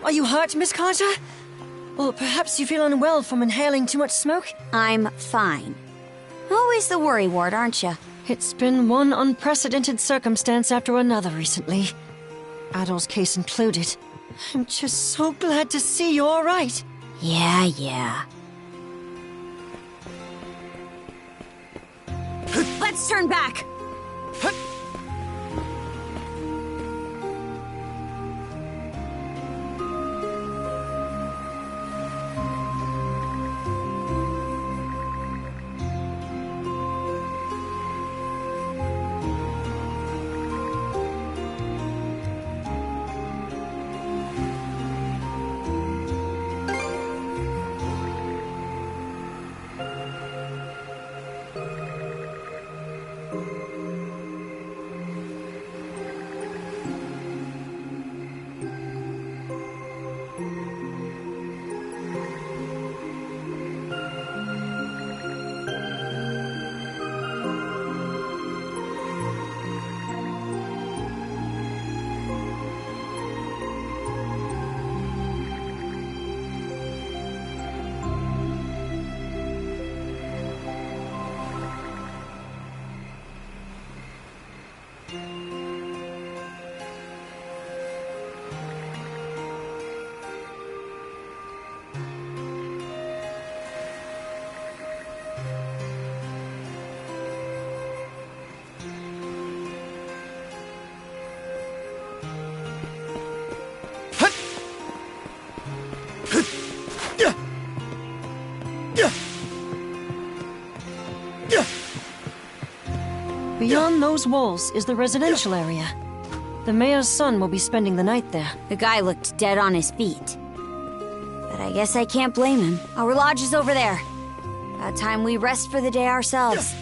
Are you hurt, Miss Carter? Or perhaps you feel unwell from inhaling too much smoke? I'm fine. Always the worry wart, aren't you? It's been one unprecedented circumstance after another recently. Adol's case included. I'm just so glad to see you're all right. Yeah. Let's turn back! Beyond those walls is the residential area. The mayor's son will be spending the night there. The guy looked dead on his feet. But I guess I can't blame him. Our lodge is over there. About time we rest for the day ourselves.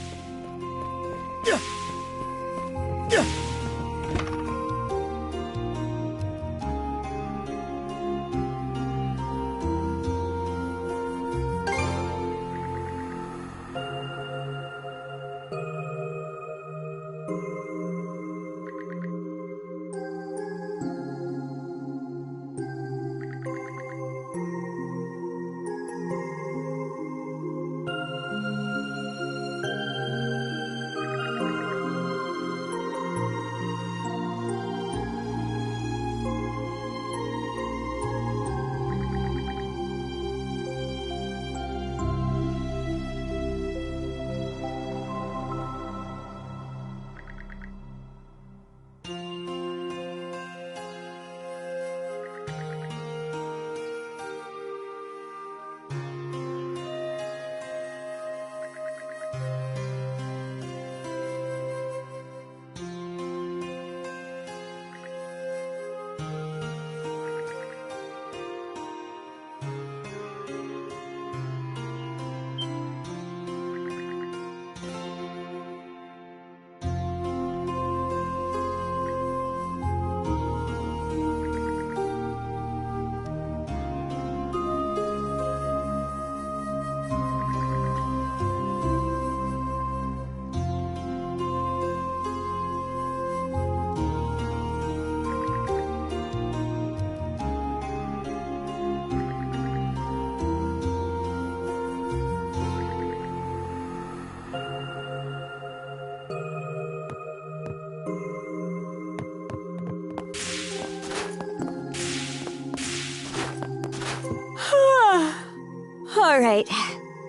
All right,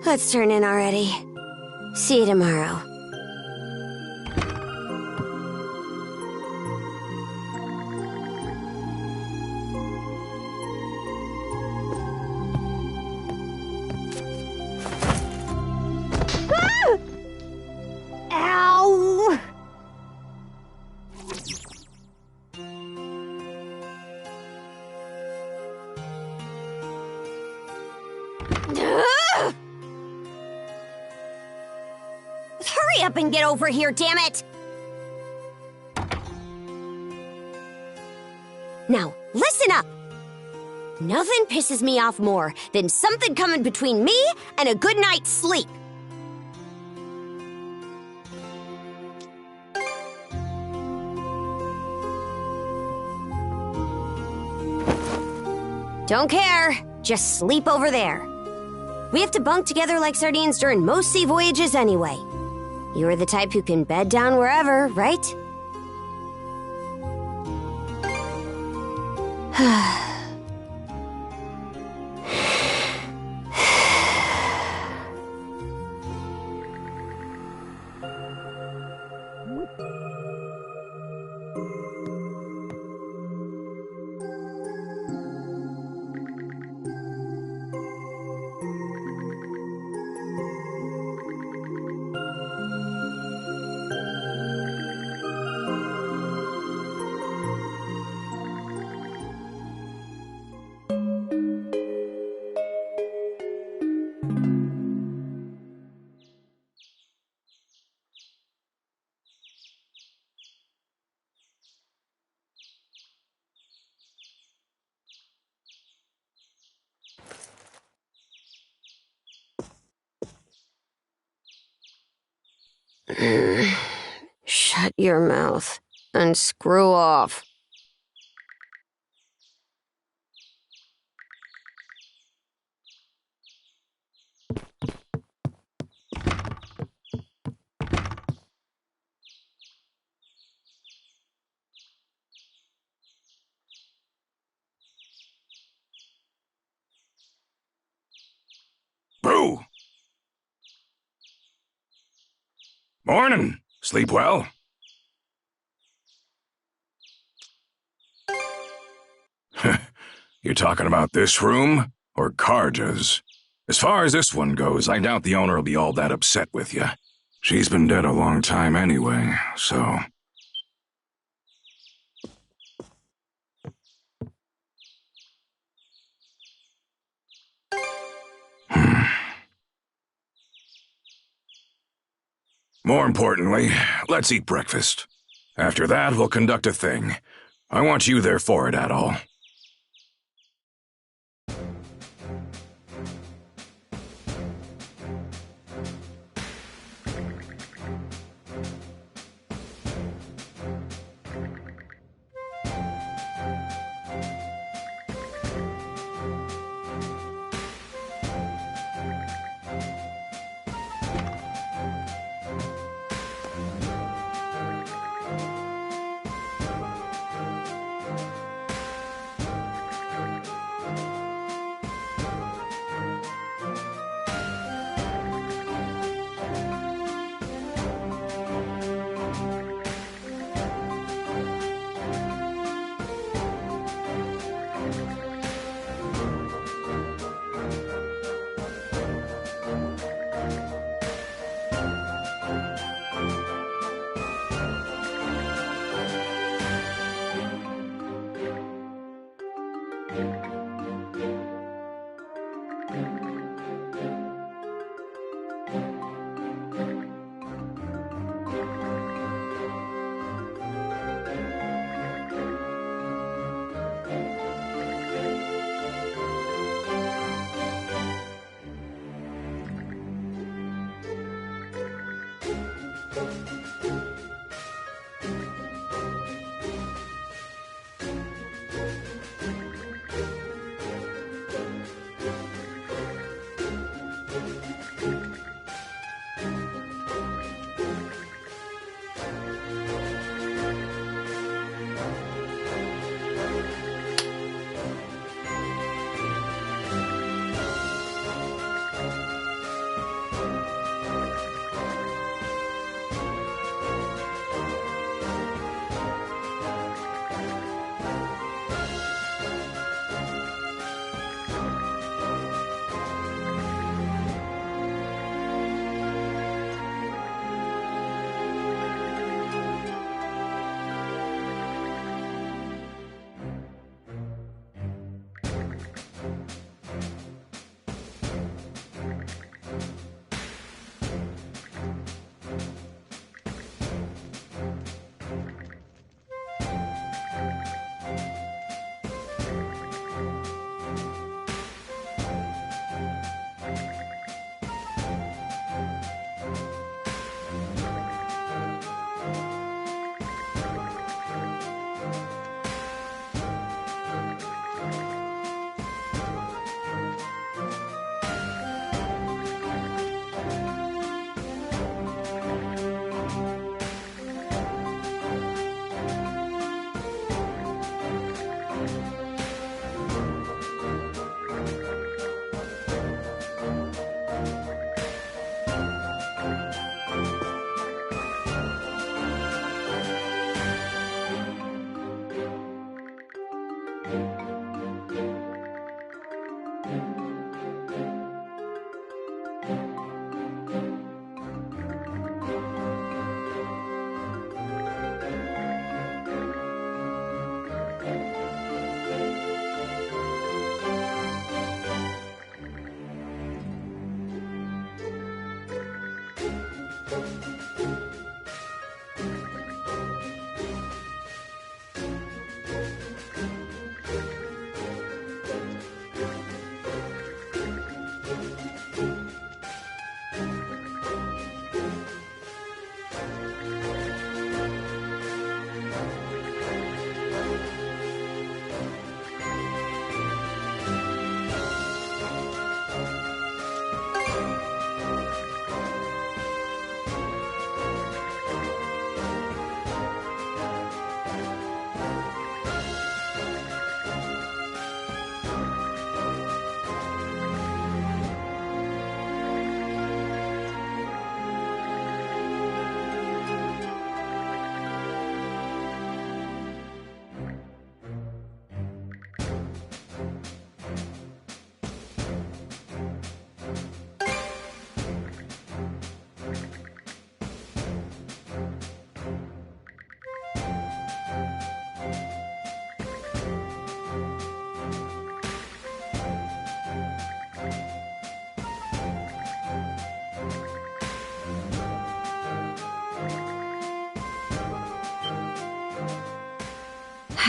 let's turn in already. See you tomorrow. Ah! Ow! Hurry up and get over here, damn it! Now, listen up! Nothing pisses me off more than something coming between me and a good night's sleep. Don't care. Just sleep over there. We have to bunk together like sardines during most sea voyages anyway. You're the type who can bed down wherever, right? Shut your mouth and screw off. Boo! Morning. Sleep well? You're talking about this room? Or Karja's? As far as this one goes, I doubt the owner will be all that upset with you. She's been dead a long time anyway, so... More importantly, let's eat breakfast. After that, we'll conduct a thing. I want you there for it, Adol.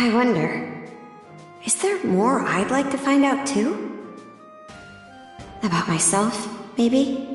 I wonder, is there more I'd like to find out too? About myself, maybe?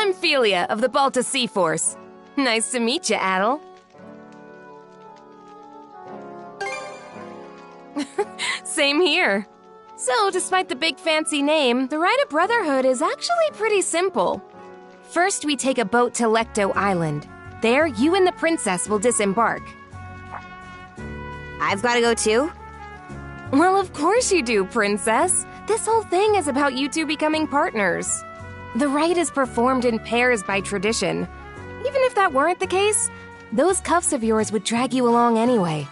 I'm Philia of the Balta Sea Force. Nice to meet you, Adel. Same here. So, despite the big fancy name, the rite of brotherhood is actually pretty simple. First, we take a boat to Lecto Island. There, you and the princess will disembark. I've got to go too? Well, of course you do, princess. This whole thing is about you two becoming partners. The rite is performed in pairs by tradition. Even if that weren't the case, those cuffs of yours would drag you along anyway.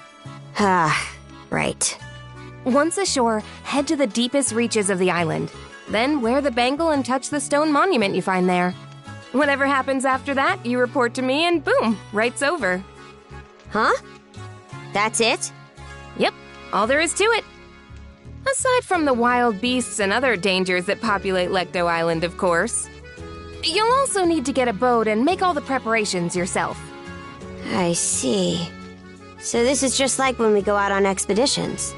Ah, right. Once ashore, head to the deepest reaches of the island. Then wear the bangle and touch the stone monument you find there. Whatever happens after that, you report to me and boom, right's over. Huh? That's it? Yep, all there is to it. Aside from the wild beasts and other dangers that populate Lecto Island, of course. You'll also need to get a boat and make all the preparations yourself. I see. So this is just like when we go out on expeditions.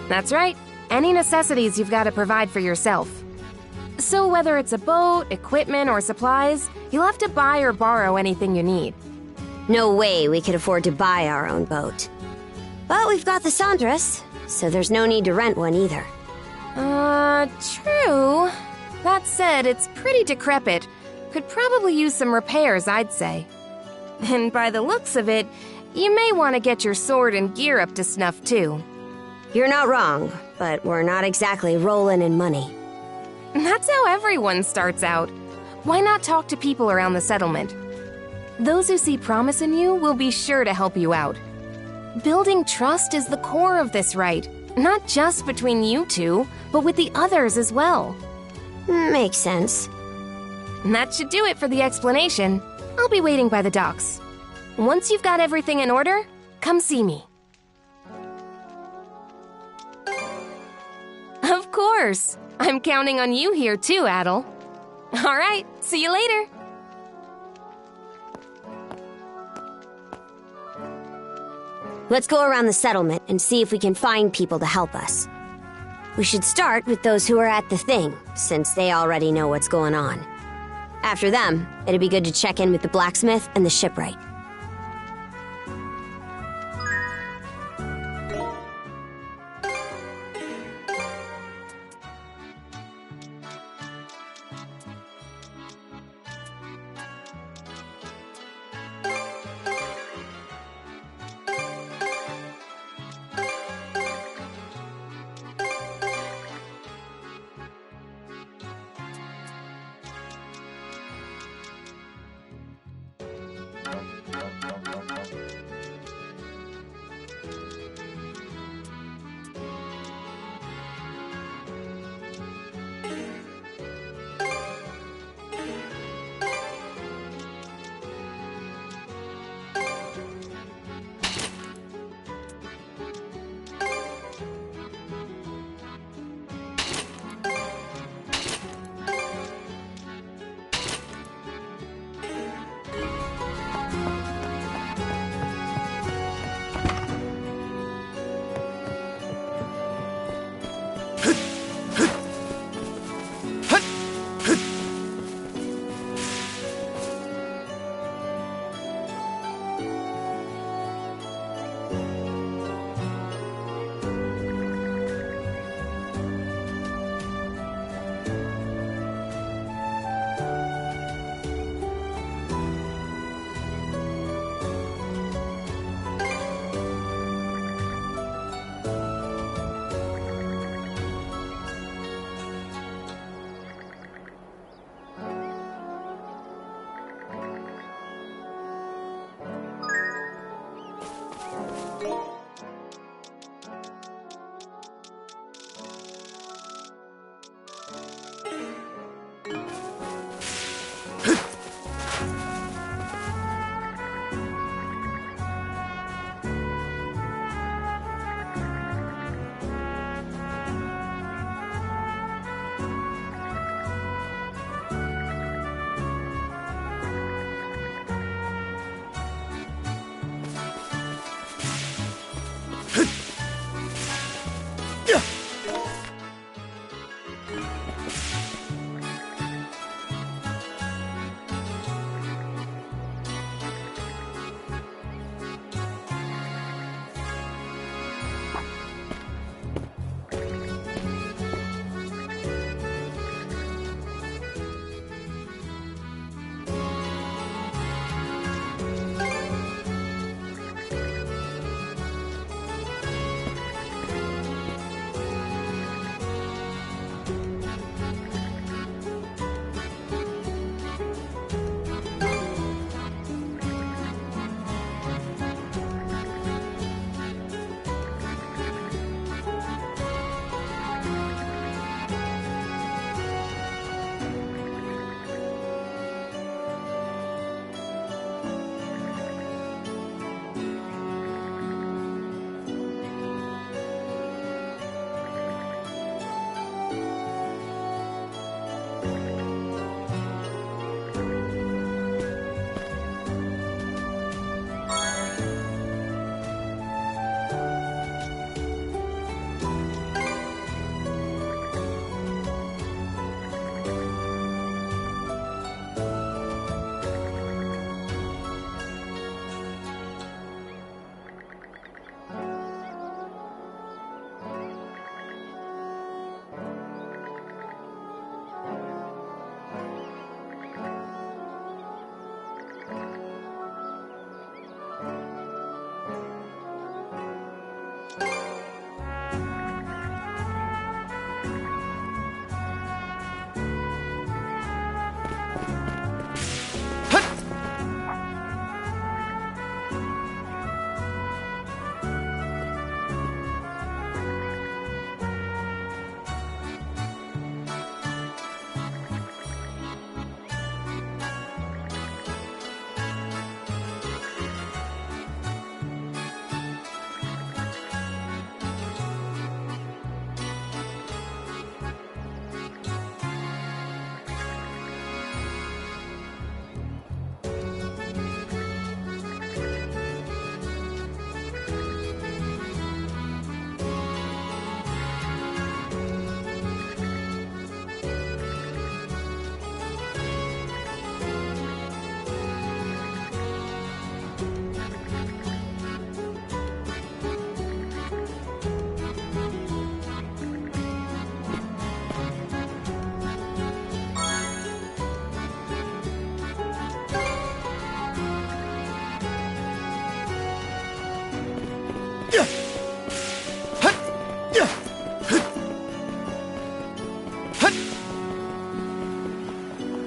That's right. Any necessities you've got to provide for yourself. So whether it's a boat, equipment, or supplies, you'll have to buy or borrow anything you need. No way we could afford to buy our own boat. But we've got the Sandras, so there's no need to rent one either. True. That said, it's pretty decrepit. Could probably use some repairs, I'd say. And by the looks of it, you may want to get your sword and gear up to snuff too. You're not wrong, but we're not exactly rolling in money. That's how everyone starts out. Why not talk to people around the settlement? Those who see promise in you will be sure to help you out. Building trust is the core of this rite, not just between you two, but with the others as well. Makes sense. And that should do it for the explanation. I'll be waiting by the docks. Once you've got everything in order, come see me. Of course. I'm counting on you here too, Adel. All right, see you later. Let's go around the settlement and see if we can find people to help us. We should start with those who are at the thing, since they already know what's going on. After them, it'd be good to check in with the blacksmith and the shipwright.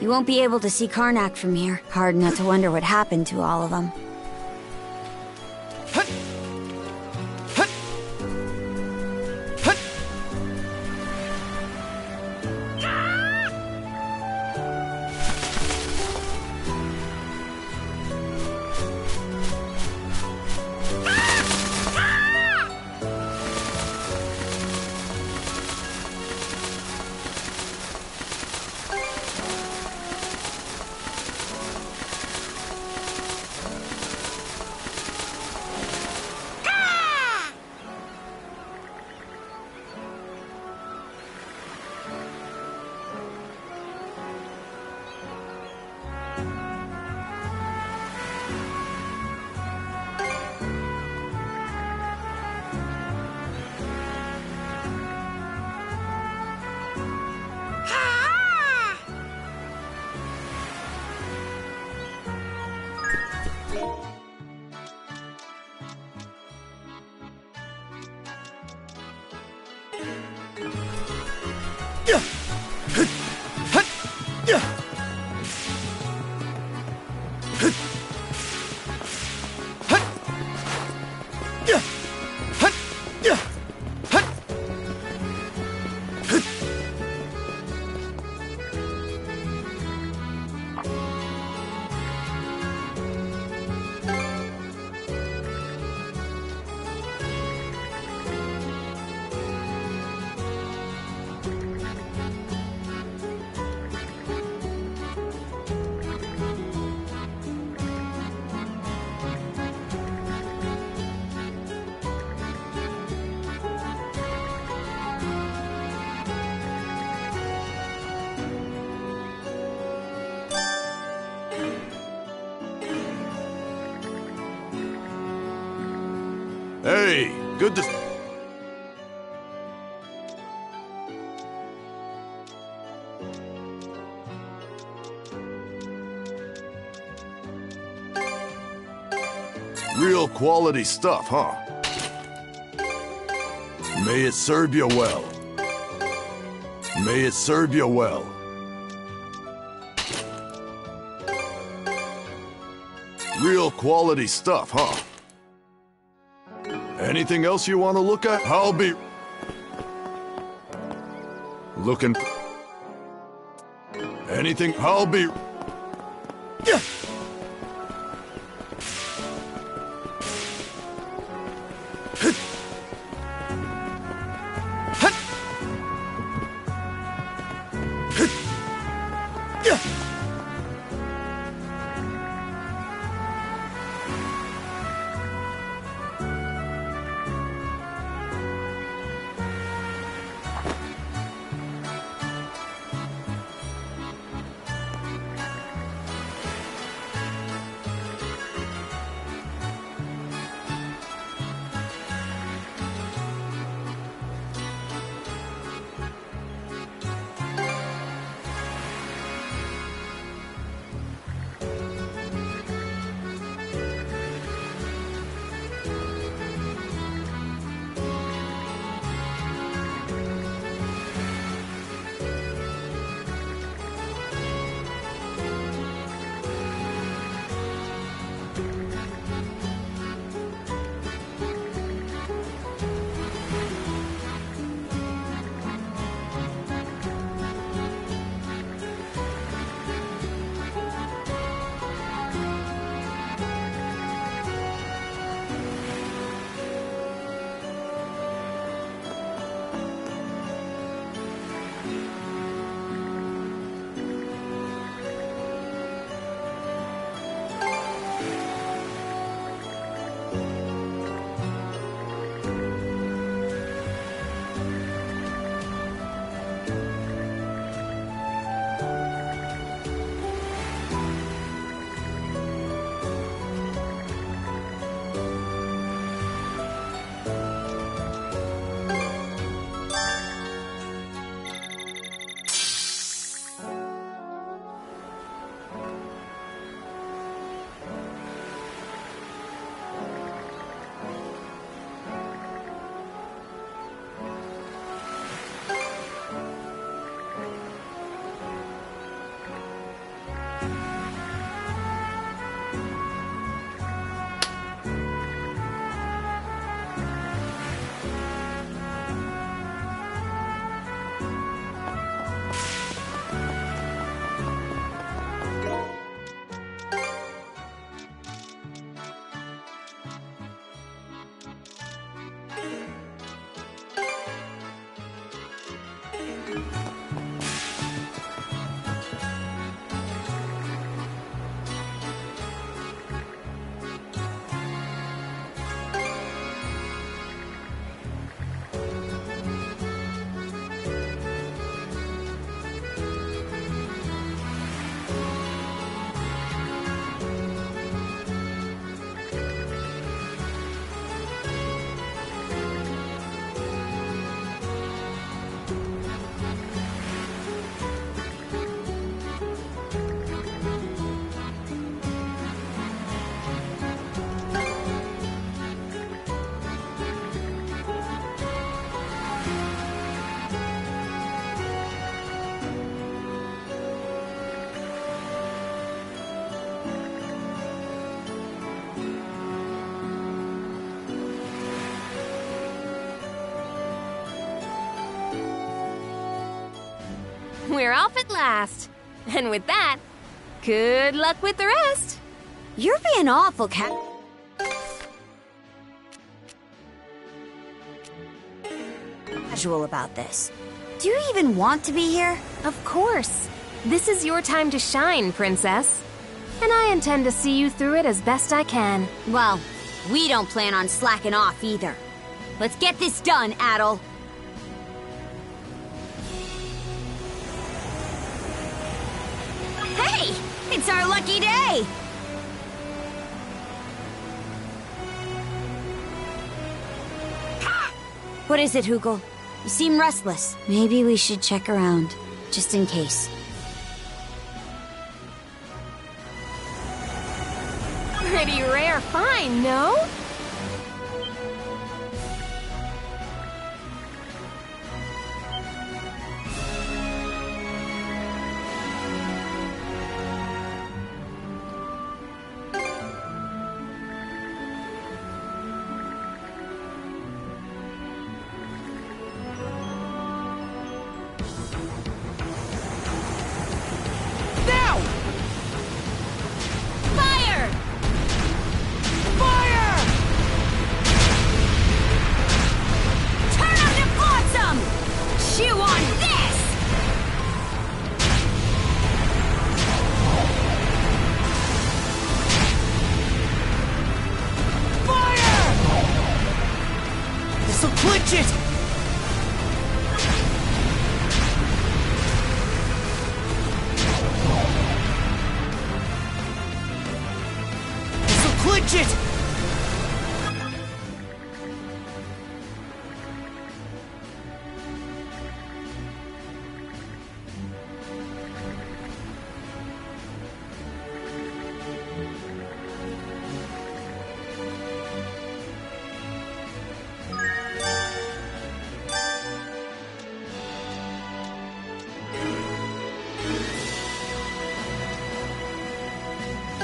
You won't be able to see Karnak from here. Hard not to wonder what happened to all of them. Hey, good to... Real quality stuff, huh? May it serve you well. May it serve you well. Real quality stuff, huh? Anything else you want to look at? I'll be... looking... Anything? I'll be... Yeah! We're off at last. And with that, good luck with the rest. You're being awful, casual about this. Do you even want to be here? Of course. This is your time to shine, Princess. And I intend to see you through it as best I can. Well, we don't plan on slacking off either. Let's get this done, Adol. Hey! It's our lucky day! What is it, Hugel? You seem restless. Maybe we should check around, just in case. Pretty rare find, no? Clinch it! This'll clinch it!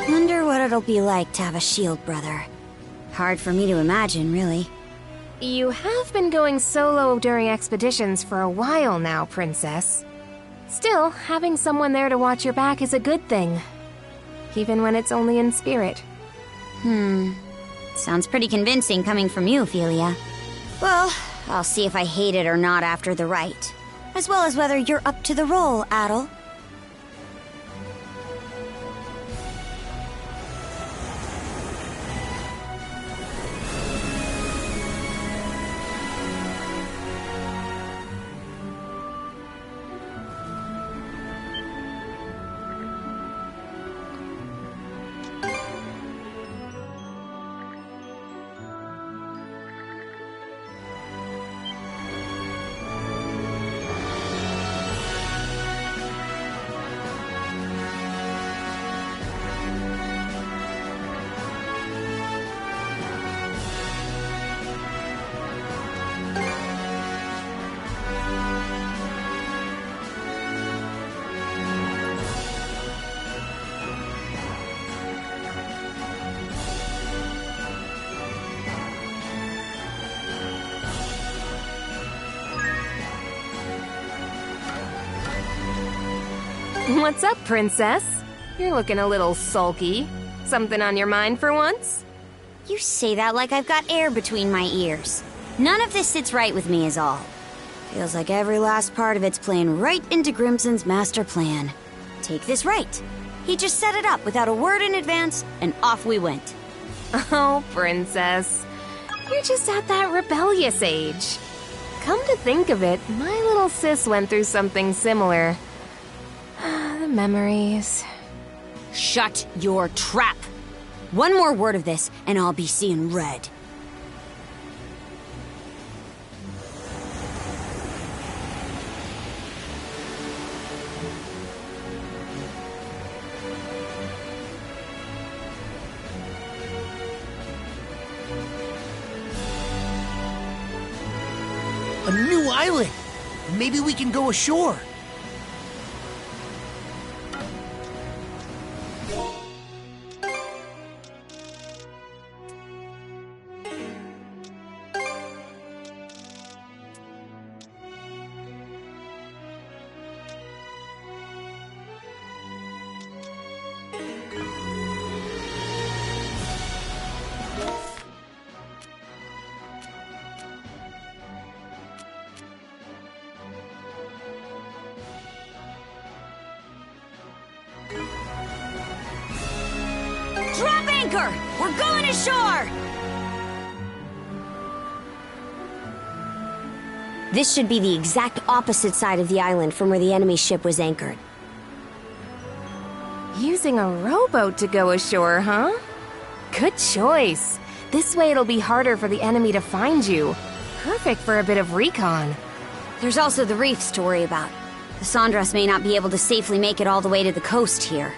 Wonder what it'll be like to have a shield brother. Hard for me to imagine, really. You have been going solo during expeditions for a while now, Princess. Still, having someone there to watch your back is a good thing. Even when it's only in spirit. Sounds pretty convincing coming from you, Ophelia. Well, I'll see if I hate it or not after the rite. As well as whether you're up to the role, Adol. What's up, Princess? You're looking a little sulky. Something on your mind for once? You say that like I've got air between my ears. None of this sits right with me is all. Feels like every last part of it's playing right into Grimson's master plan. Take this right. He just set it up without a word in advance, and off we went. Oh, Princess. You're just at that rebellious age. Come to think of it, my little sis went through something similar. The memories. Shut your trap! One more word of this, and I'll be seeing red. A new island! Maybe we can go ashore. Drop anchor! We're going ashore! This should be the exact opposite side of the island from where the enemy ship was anchored. Using a rowboat to go ashore, huh? Good choice. This way it'll be harder for the enemy to find you. Perfect for a bit of recon. There's also the reefs to worry about. The Sandras may not be able to safely make it all the way to the coast here.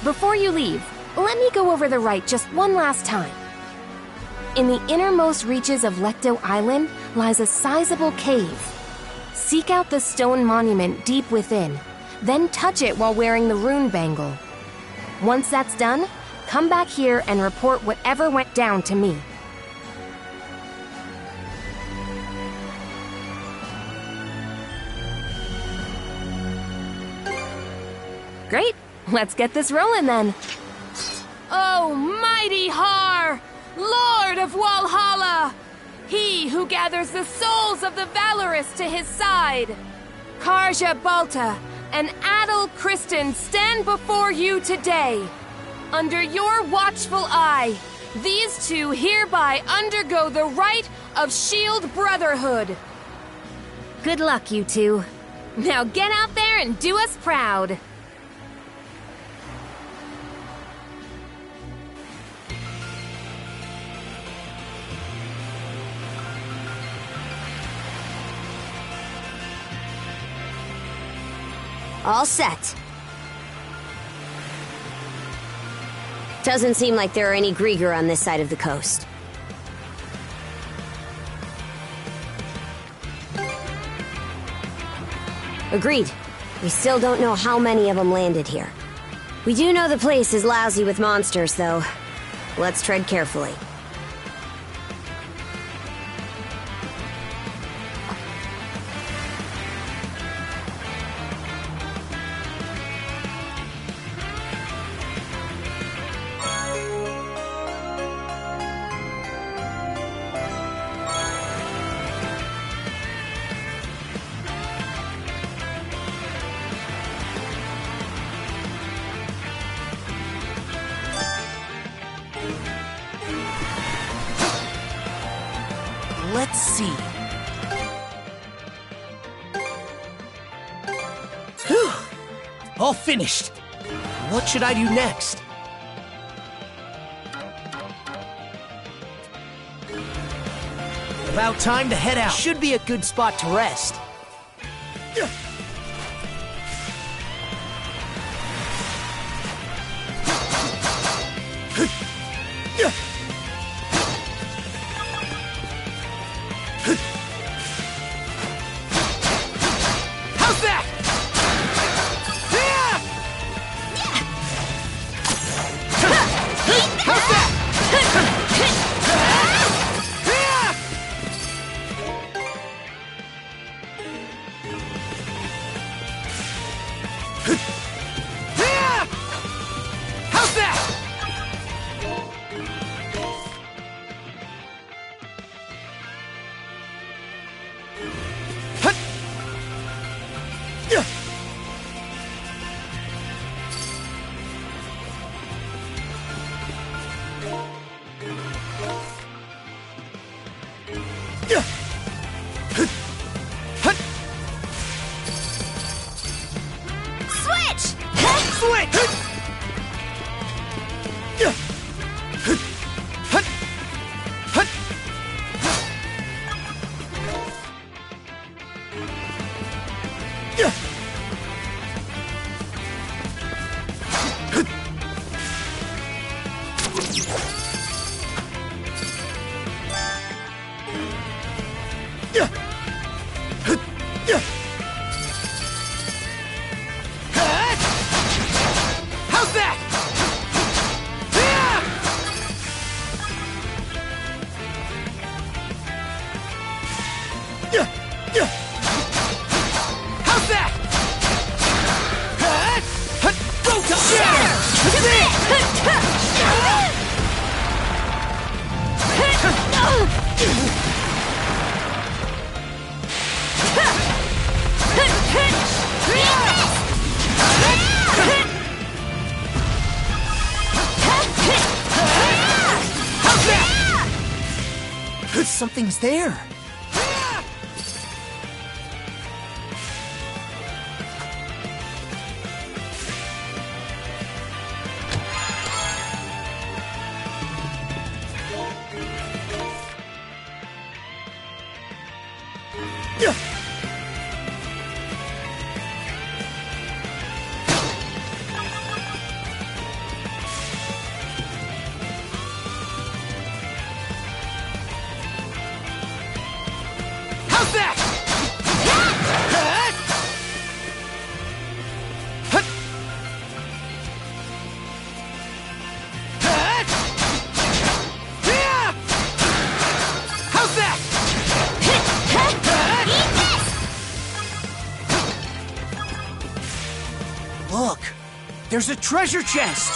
Before you leave, let me go over the rite just one last time. In the innermost reaches of Lecto Island lies a sizable cave. Seek out the stone monument deep within, then touch it while wearing the rune bangle. Once that's done, come back here and report whatever went down to me. Great, let's get this rolling then. Oh, mighty Har, Lord of Walhalla! He who gathers the souls of the valorous to his side. Karja Balta and Adel Kristen stand before you today. Under your watchful eye, these two hereby undergo the rite of Shield Brotherhood. Good luck, you two. Now get out there and do us proud. All set. Doesn't seem like there are any Grieger on this side of the coast. Agreed. We still don't know how many of them landed here. We do know the place is lousy with monsters, though. Let's tread carefully. Let's see. Whew. All finished. What should I do next? About time to head out. Should be a good spot to rest. Something's there. How's that? How's that? Look, there's a treasure chest.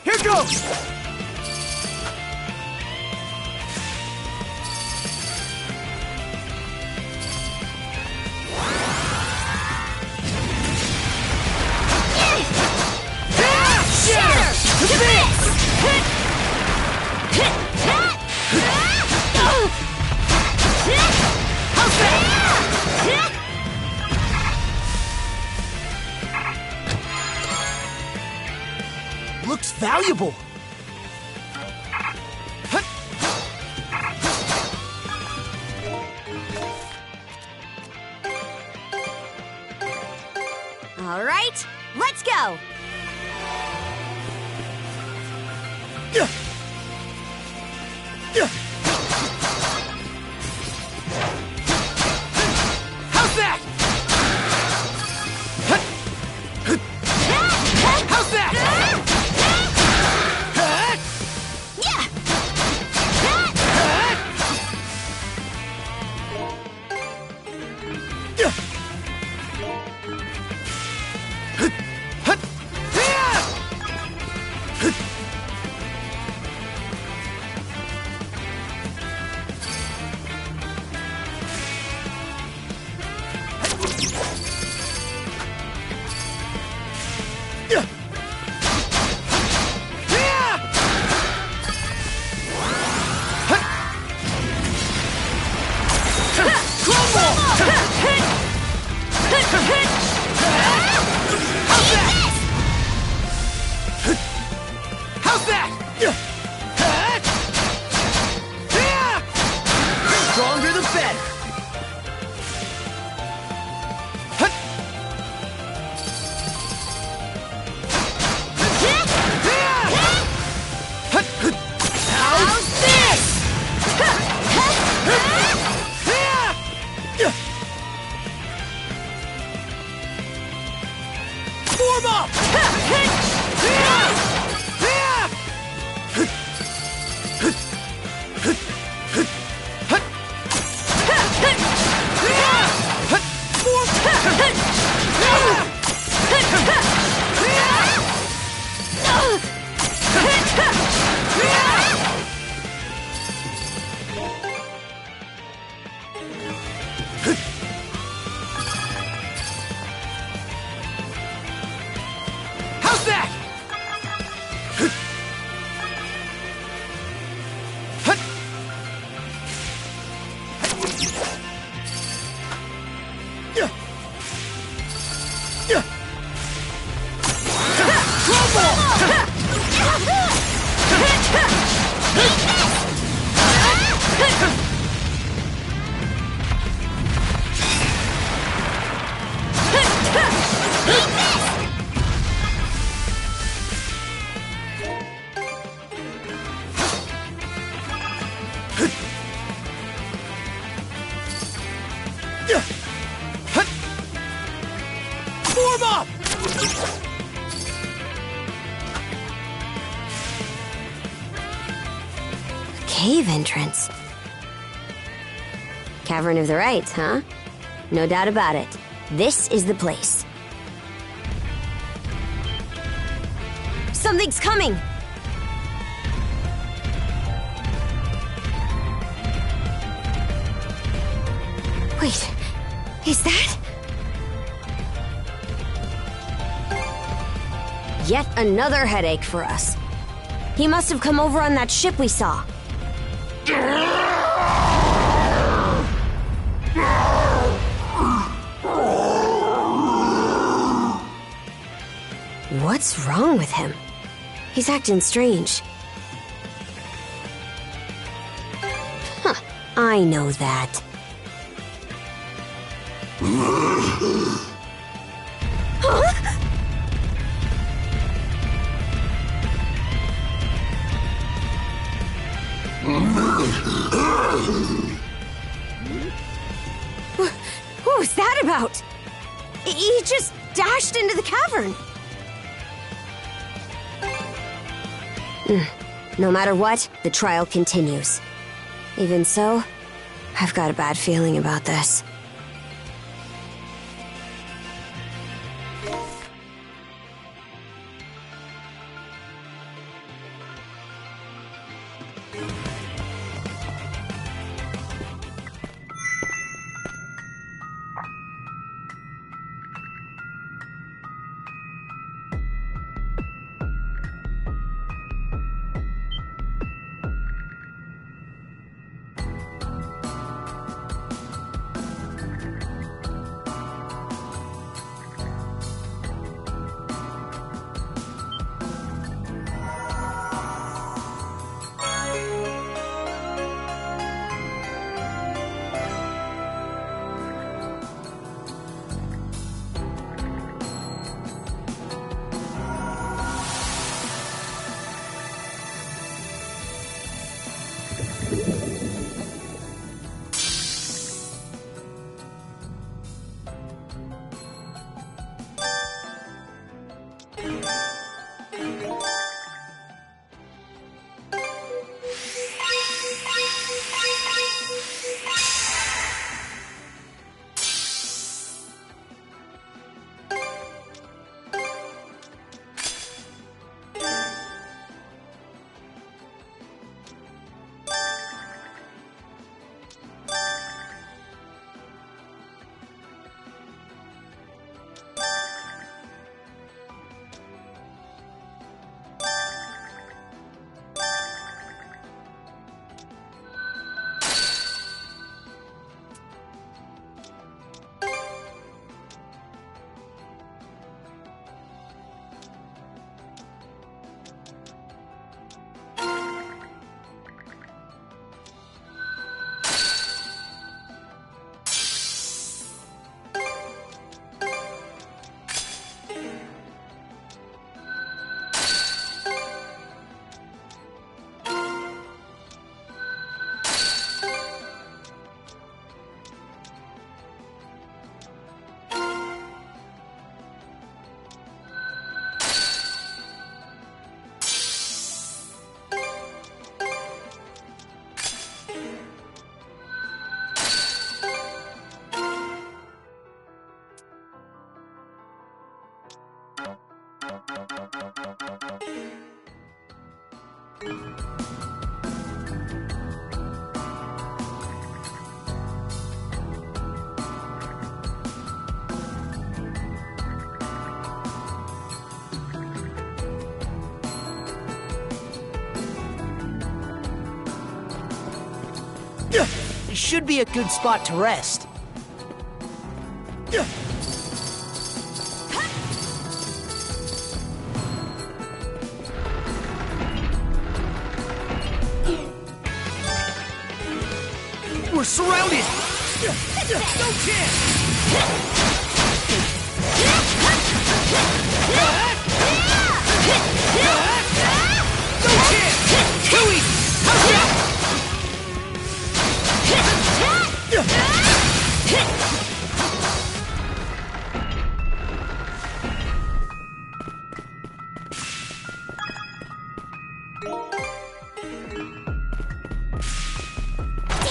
Here goes! Looks valuable. All right, let's go. How's that? How's that? cave entrance. Cavern of the Rites, huh? No doubt about it. This is the place. Something's coming! Wait, is that? Yet another headache for us. He must have come over on that ship we saw. What's wrong with him? He's acting strange. Huh, I know that. What was that about? He just dashed into the cavern. No matter what, the trial continues. Even so, I've got a bad feeling about this. It should be a good spot to rest. We're surrounded! No chance! No chance! Too easy!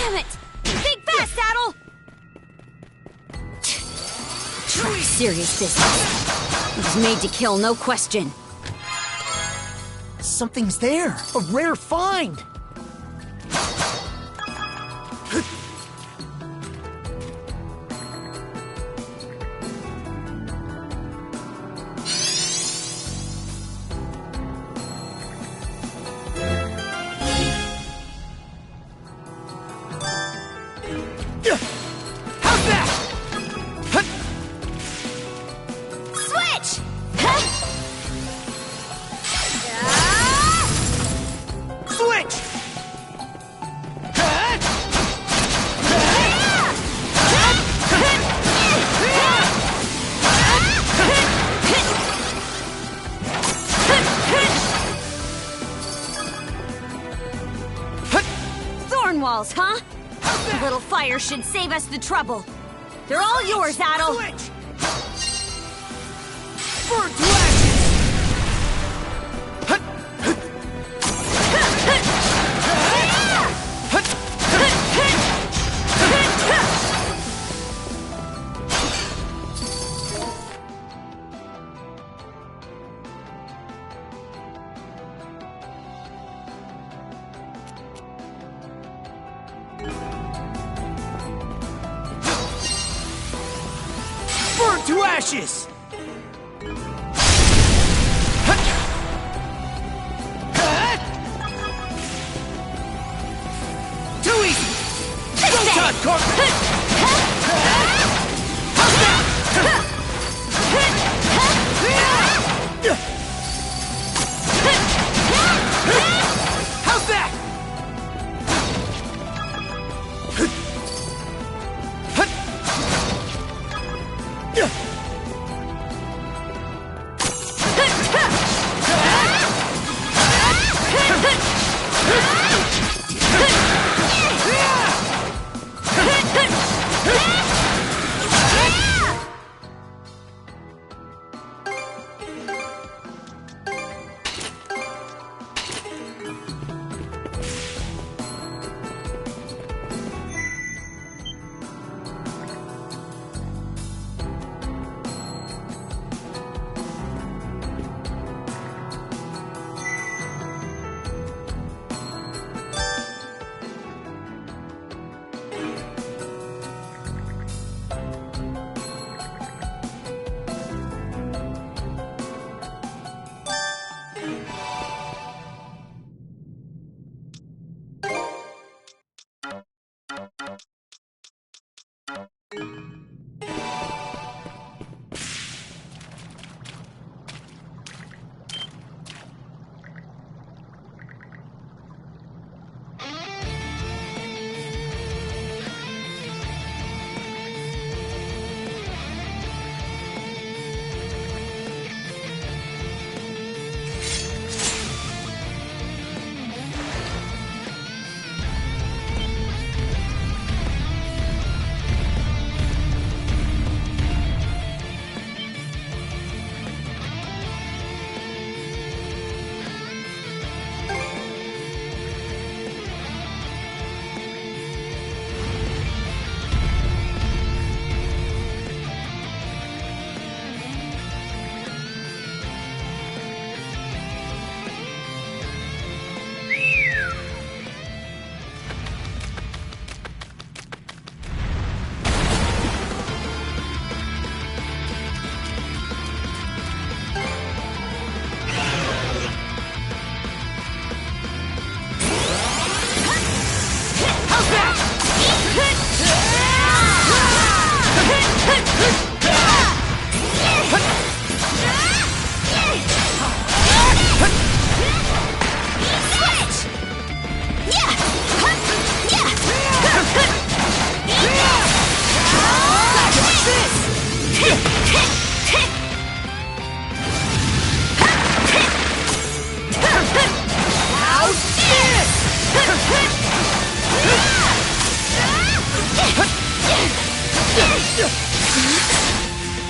Damn it! Think fast, Saddle! Try serious business. He was made to kill, no question. Something's there. A rare find. How's that? Switch! Switch! Thorn walls, huh? A little fire should save us the trouble. They're all yours, Adel. Switch! Burn to ashes! Burn to ashes! Too easy! Go time, Carter! How's that?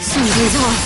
Something's off.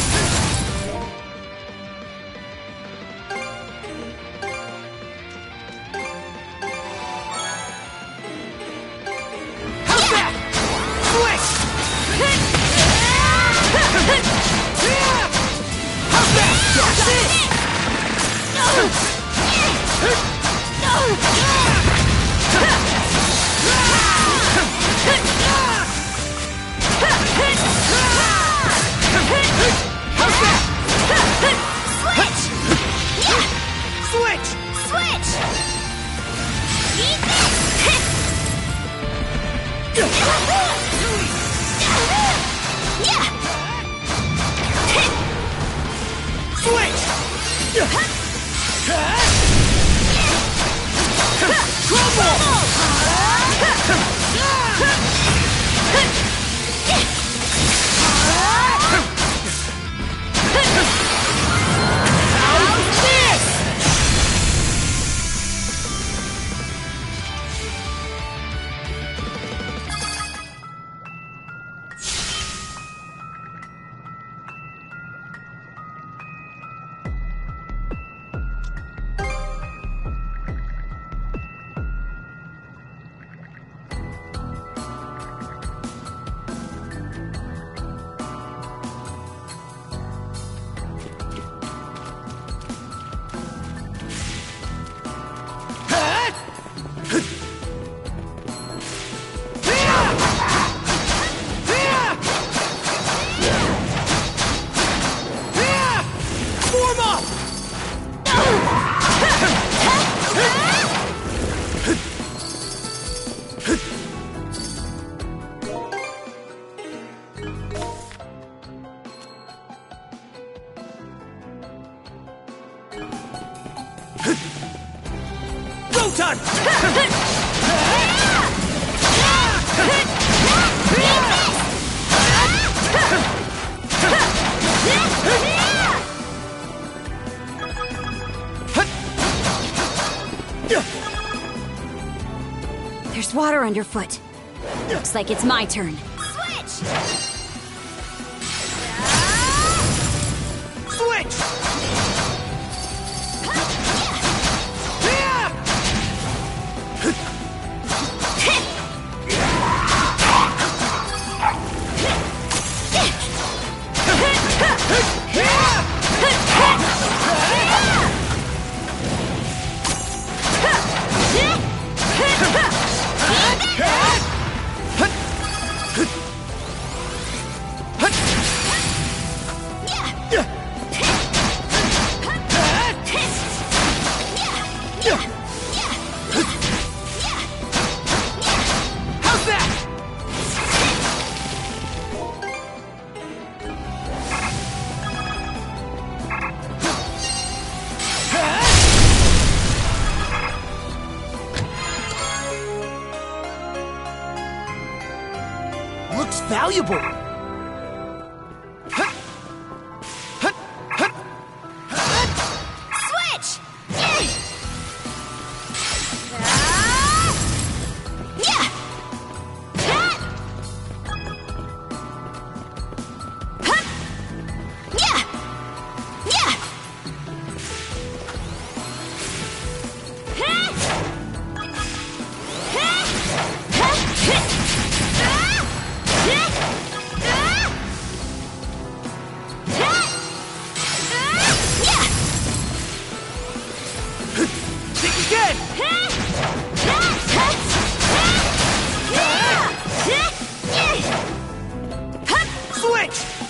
There's water underfoot. Looks like it's my turn. Switch! Looks valuable. Switch!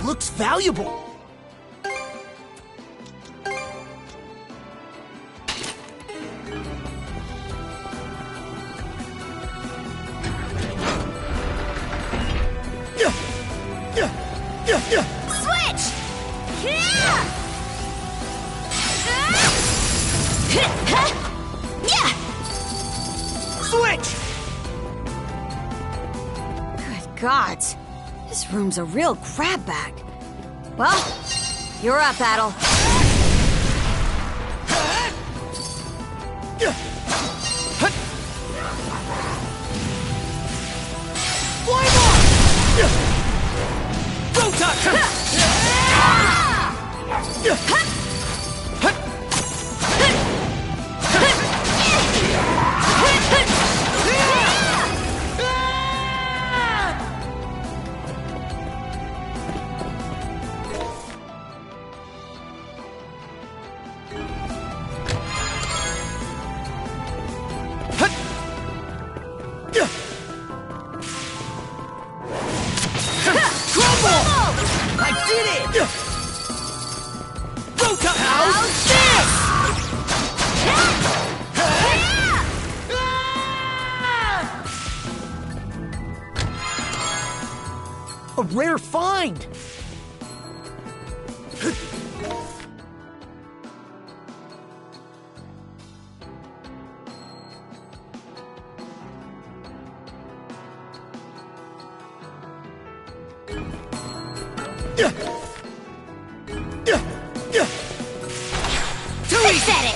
Looks valuable. Switch! Switch! Good gods. This room's a real grab bag. Well, you're up, Adol. rare find! Who said it?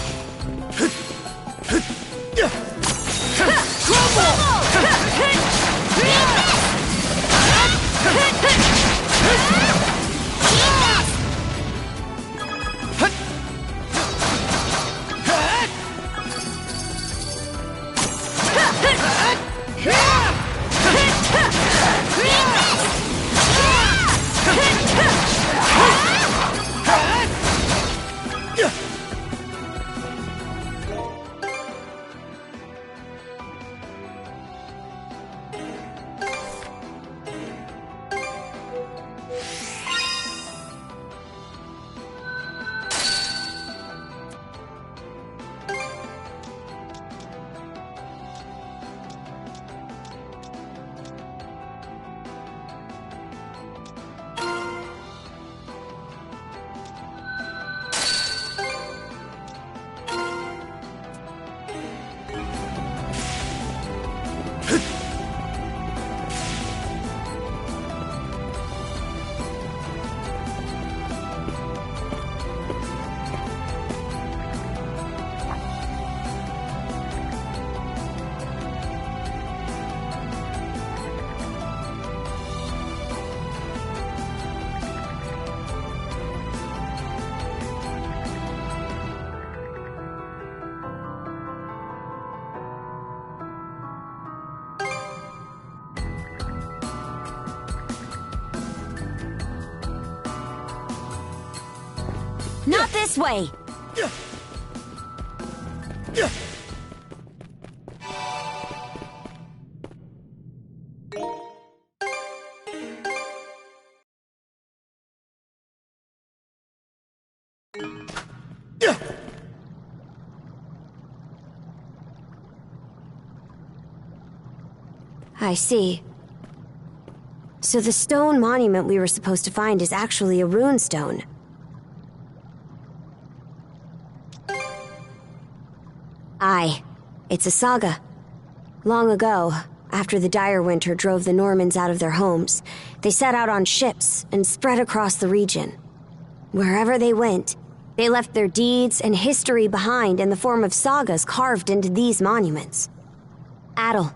Not this way! I see. So the stone monument we were supposed to find is actually a rune stone. Aye, it's a saga. Long ago, after the dire winter drove the Normans out of their homes, they set out on ships and spread across the region. Wherever they went, they left their deeds and history behind in the form of sagas carved into these monuments. Adel,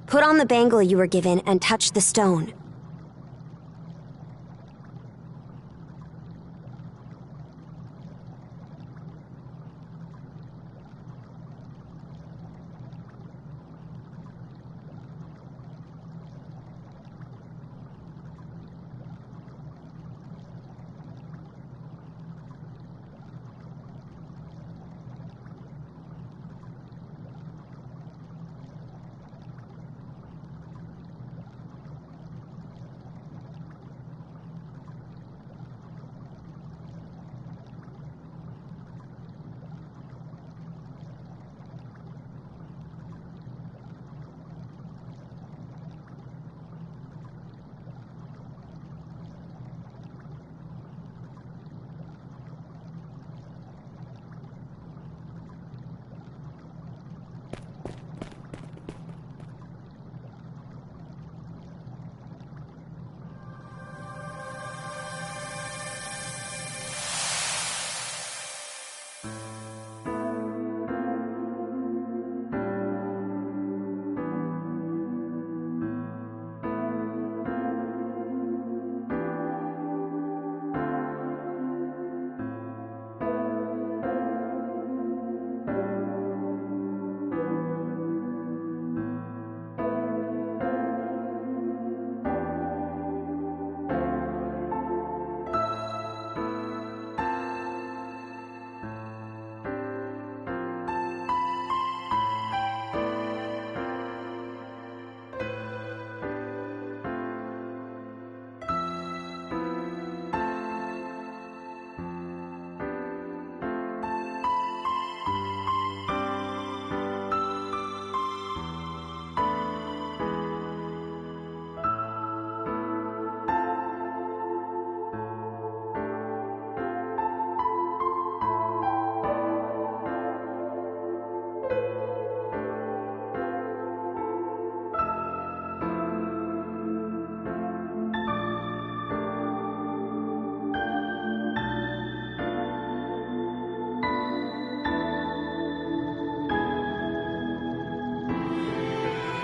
put on the bangle you were given and touch the stone.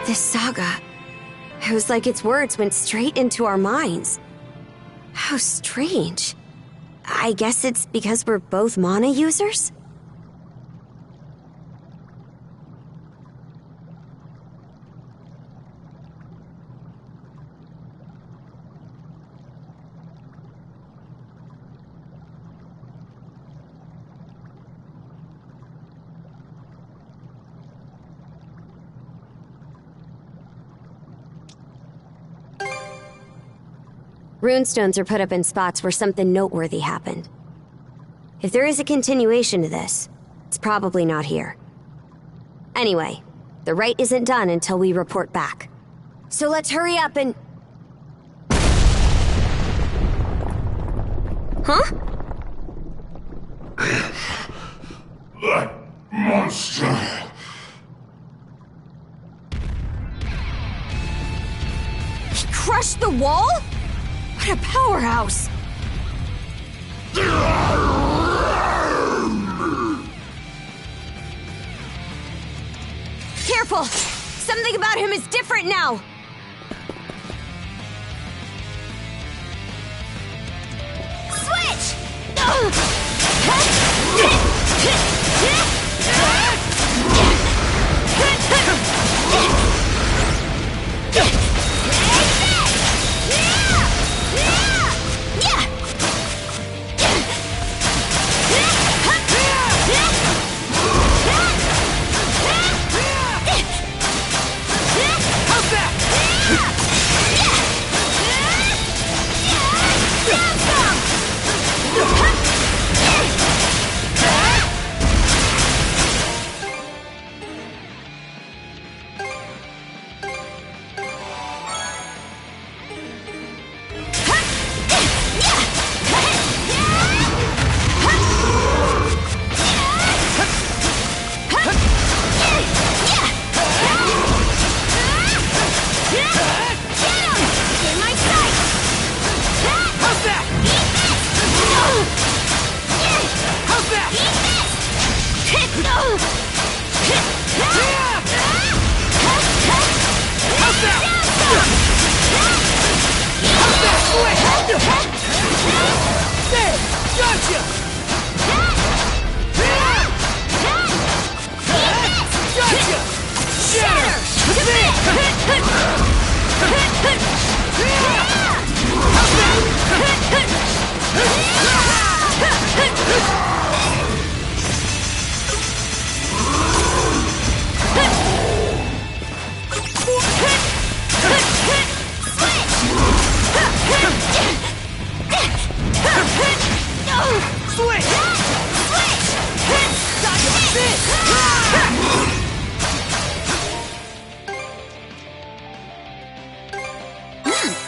This saga... It was like its words went straight into our minds. How strange. I guess it's because we're both mana users? Runestones are put up in spots where something noteworthy happened. If there is a continuation to this, it's probably not here. Anyway, the rite isn't done until we report back. So let's hurry up and... Huh? That monster. He crushed the wall? What a powerhouse! Careful! Something about him is different now! Switch!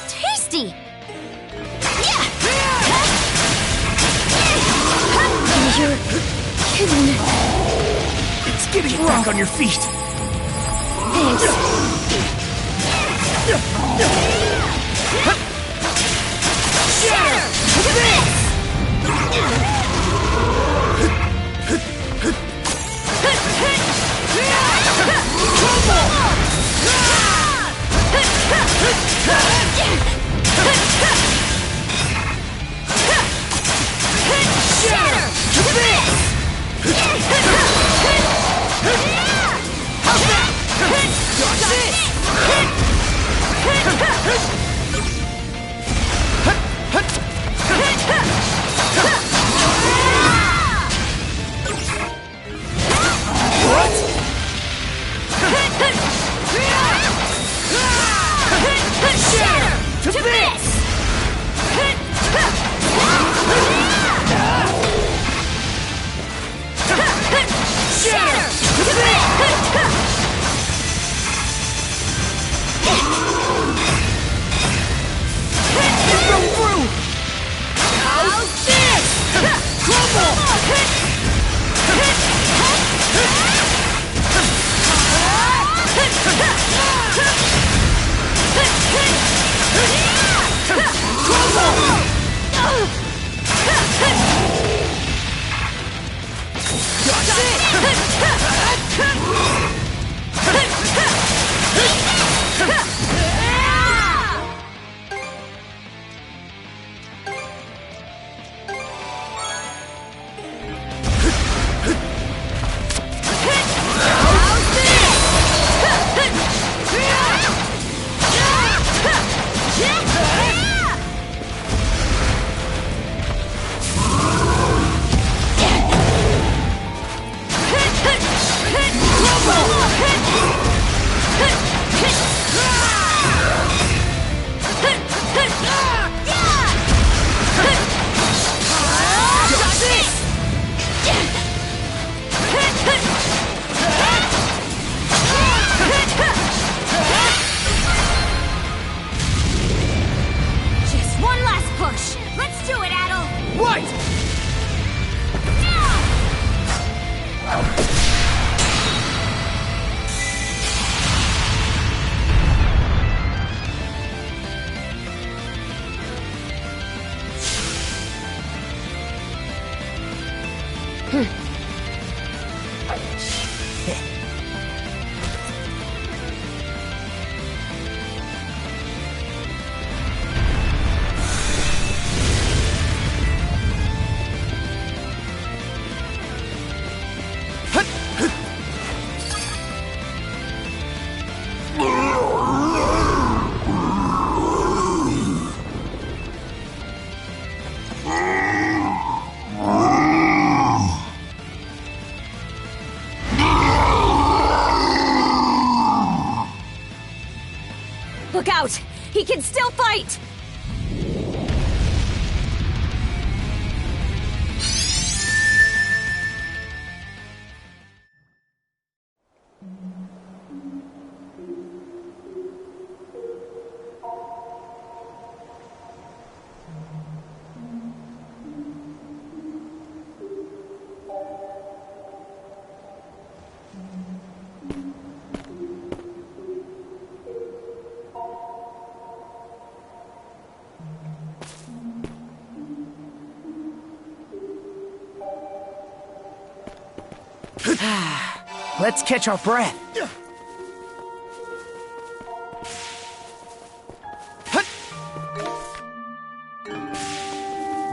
Tasty! You're kidding. It's getting you back on your feet. Thanks. Shatter! Look out! He can still fight! Let's catch our breath.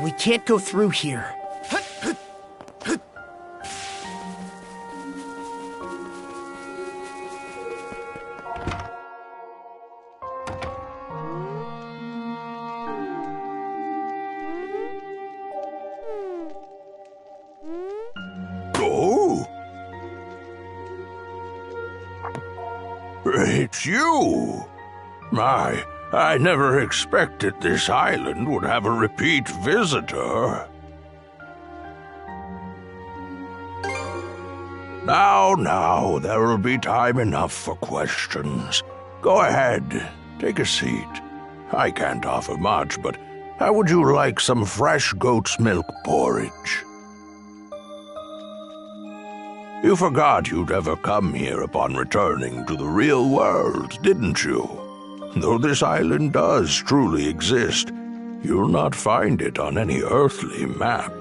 We can't go through here. Oh! It's you! I never expected this island would have a repeat visitor. Now, there will be time enough for questions. Go ahead, take a seat. I can't offer much, but how would you like some fresh goat's milk porridge? You forgot you'd ever come here upon returning to the real world, didn't you? Though this island does truly exist, you'll not find it on any earthly map.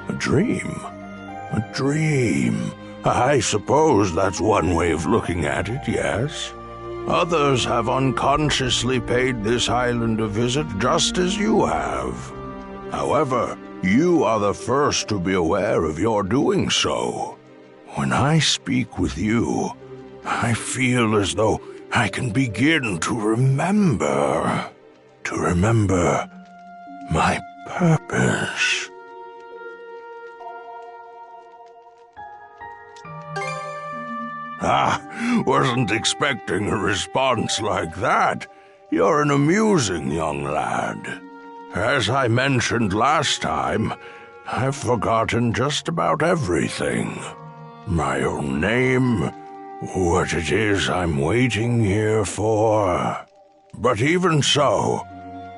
A dream? A dream. I suppose that's one way of looking at it, yes. Others have unconsciously paid this island a visit just as you have. However, you are the first to be aware of your doing so. When I speak with you, I feel as though I can begin to remember. To remember my purpose. Wasn't expecting a response like that. You're an amusing young lad. As I mentioned last time, I've forgotten just about everything. My own name, what it is I'm waiting here for. But even so,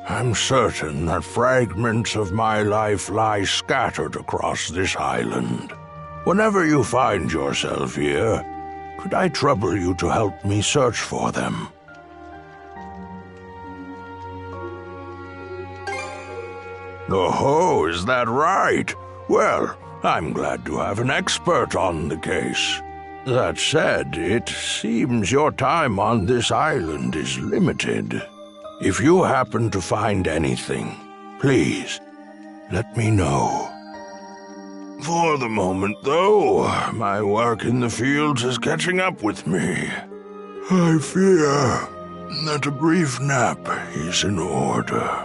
I'm certain that fragments of my life lie scattered across this island. Whenever you find yourself here, could I trouble you to help me search for them? Oh, is that right? Well, I'm glad to have an expert on the case. That said, it seems your time on this island is limited. If you happen to find anything, please, let me know. For the moment, though, my work in the fields is catching up with me. I fear that a brief nap is in order.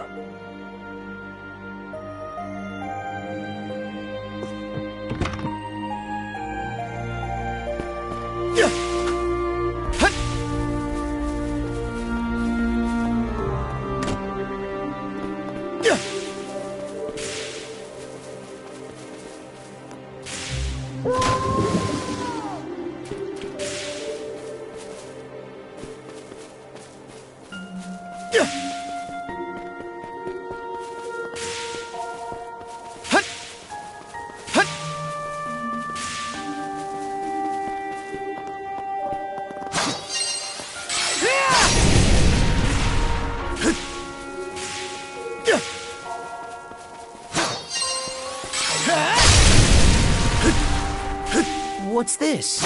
What's this?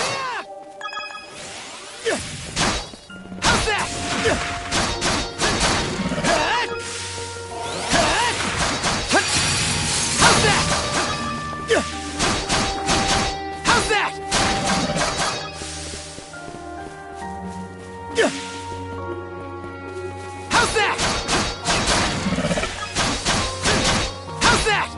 How's that? How's that? How's that? How's that? How's that?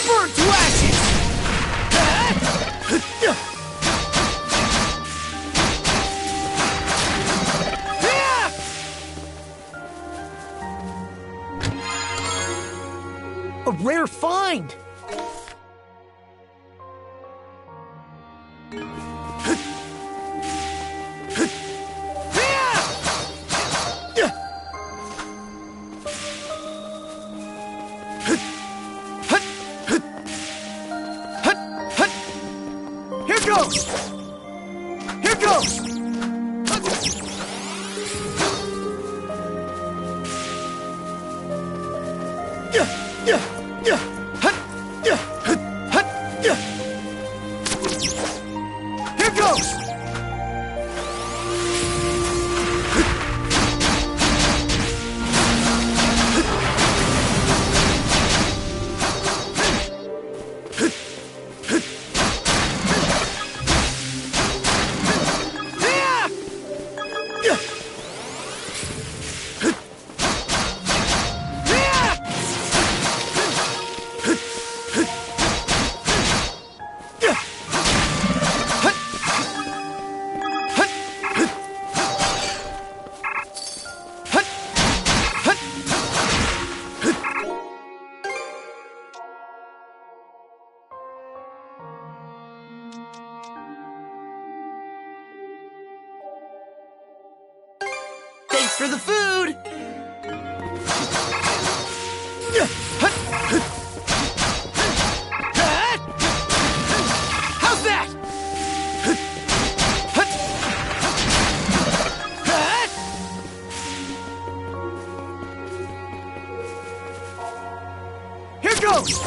Burn to ashes! A rare find! Here goes! Here goes! Here goes! Thanks for the food! How's that? Here goes!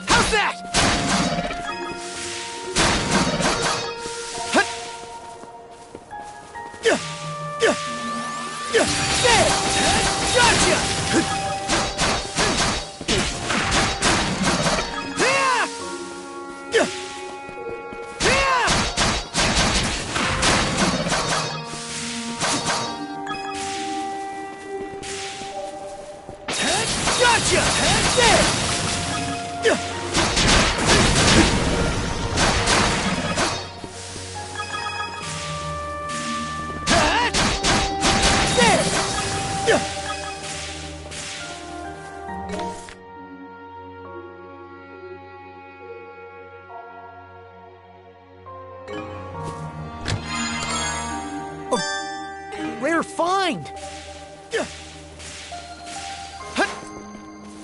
How's that? There! Gotcha! Gotcha! There! Rare find!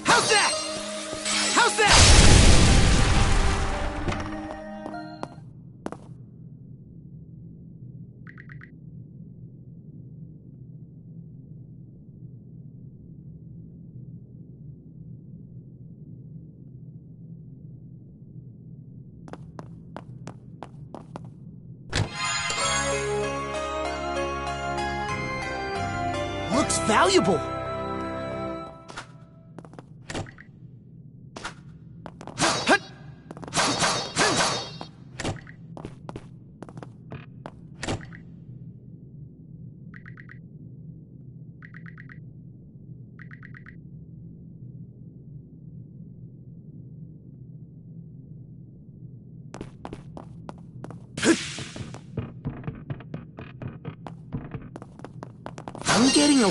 How's that? How's that? Looks valuable! I'm getting a...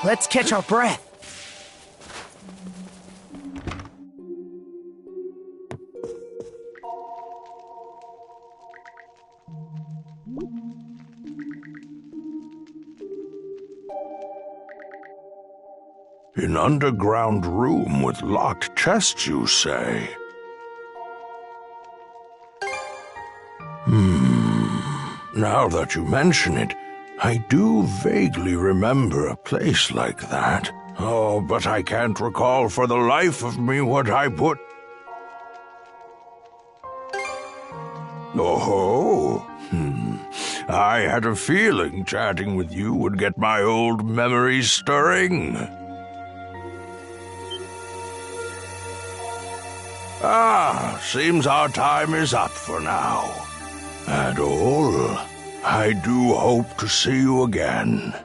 Let's catch our breath. An underground room with locked chests, you say? Now that you mention it, I do vaguely remember a place like that. Oh, but I can't recall for the life of me what I put... Oh, I had a feeling chatting with you would get my old memories stirring. Seems our time is up for now. Adol, I do hope to see you again.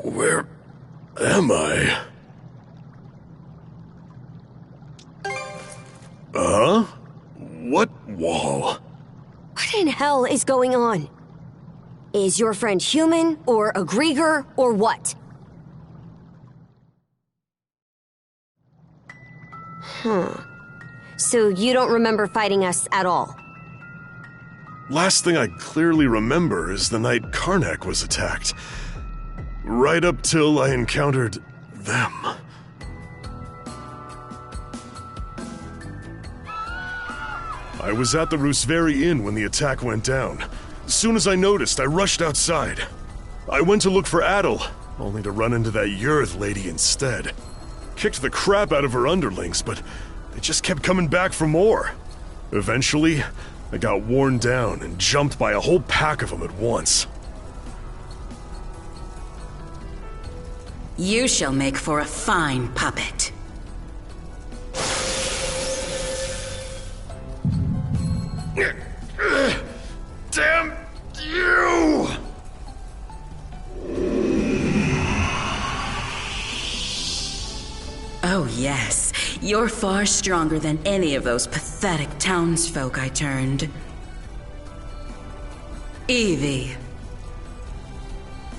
Where am I? Huh? What wall? What in hell is going on? Is your friend human, or a Grieger, or what? So you don't remember fighting us at all? Last thing I clearly remember is the night Karnak was attacked. Right up till I encountered them. I was at the Rooseveri Inn when the attack went down. As soon as I noticed, I rushed outside. I went to look for Adol, only to run into that Yurth lady instead. Kicked the crap out of her underlings, but they just kept coming back for more. Eventually, I got worn down and jumped by a whole pack of them at once. You shall make for a fine puppet. Damn you! Oh yes, you're far stronger than any of those pathetic townsfolk I turned. Evie.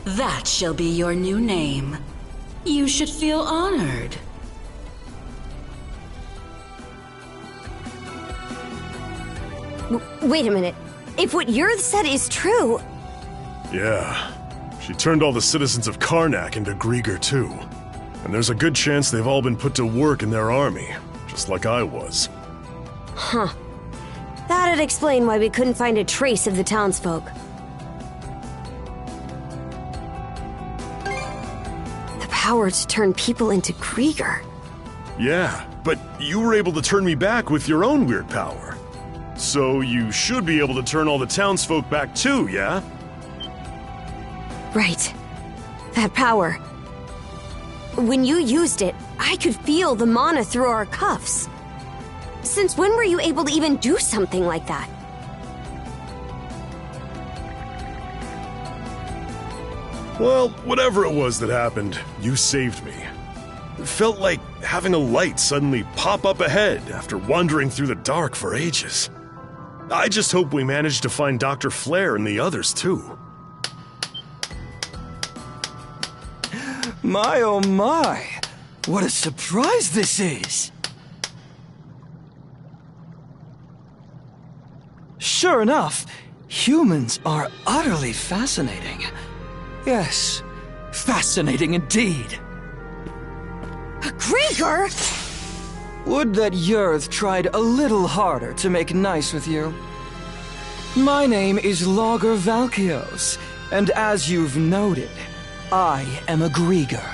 That shall be your new name. You should feel honored. Wait a minute. If what Yurth said is true... Yeah. She turned all the citizens of Karnak into Grieger too. And there's a good chance they've all been put to work in their army, just like I was. Huh. That'd explain why we couldn't find a trace of the townsfolk. The power to turn people into Grieger. Yeah, but you were able to turn me back with your own weird power. So you should be able to turn all the townsfolk back too, yeah? Right. That power. When you used it, I could feel the mana through our cuffs. Since when were you able to even do something like that? Well, whatever it was that happened, you saved me. It felt like having a light suddenly pop up ahead after wandering through the dark for ages. I just hope we managed to find Dr. Flair and the others too. My oh my! What a surprise this is! Sure enough, humans are utterly fascinating. Yes, fascinating indeed. A Grieger? Would that Yurth tried a little harder to make nice with you. My name is Logger Valkios, and as you've noted, I am a Grieger.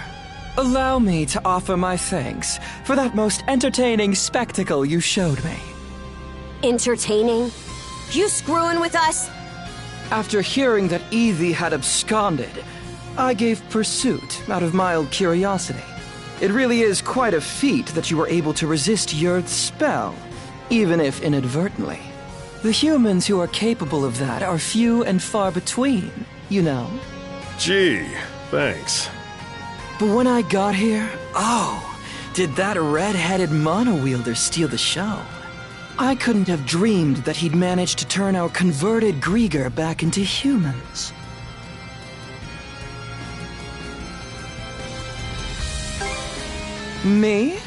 Allow me to offer my thanks for that most entertaining spectacle you showed me. Entertaining? You screwing with us? After hearing that Evie had absconded, I gave pursuit out of mild curiosity. It really is quite a feat that you were able to resist Yurth's spell, even if inadvertently. The humans who are capable of that are few and far between, you know. Gee, thanks. But when I got here, did that red-headed mono-wielder steal the show? I couldn't have dreamed that he'd managed to turn our converted Grieger back into humans. Me?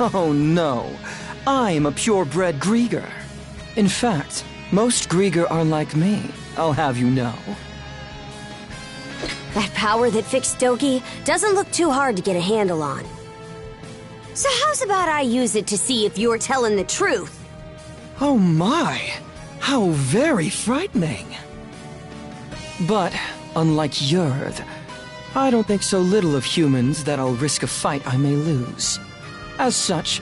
Oh no, I'm a purebred Grieger. In fact, most Grieger are like me, I'll have you know. That power that fixed Doki doesn't look too hard to get a handle on. So how's about I use it to see if you're telling the truth? Oh my, how very frightening. But, unlike Yurth, I don't think so little of humans that I'll risk a fight I may lose. As such,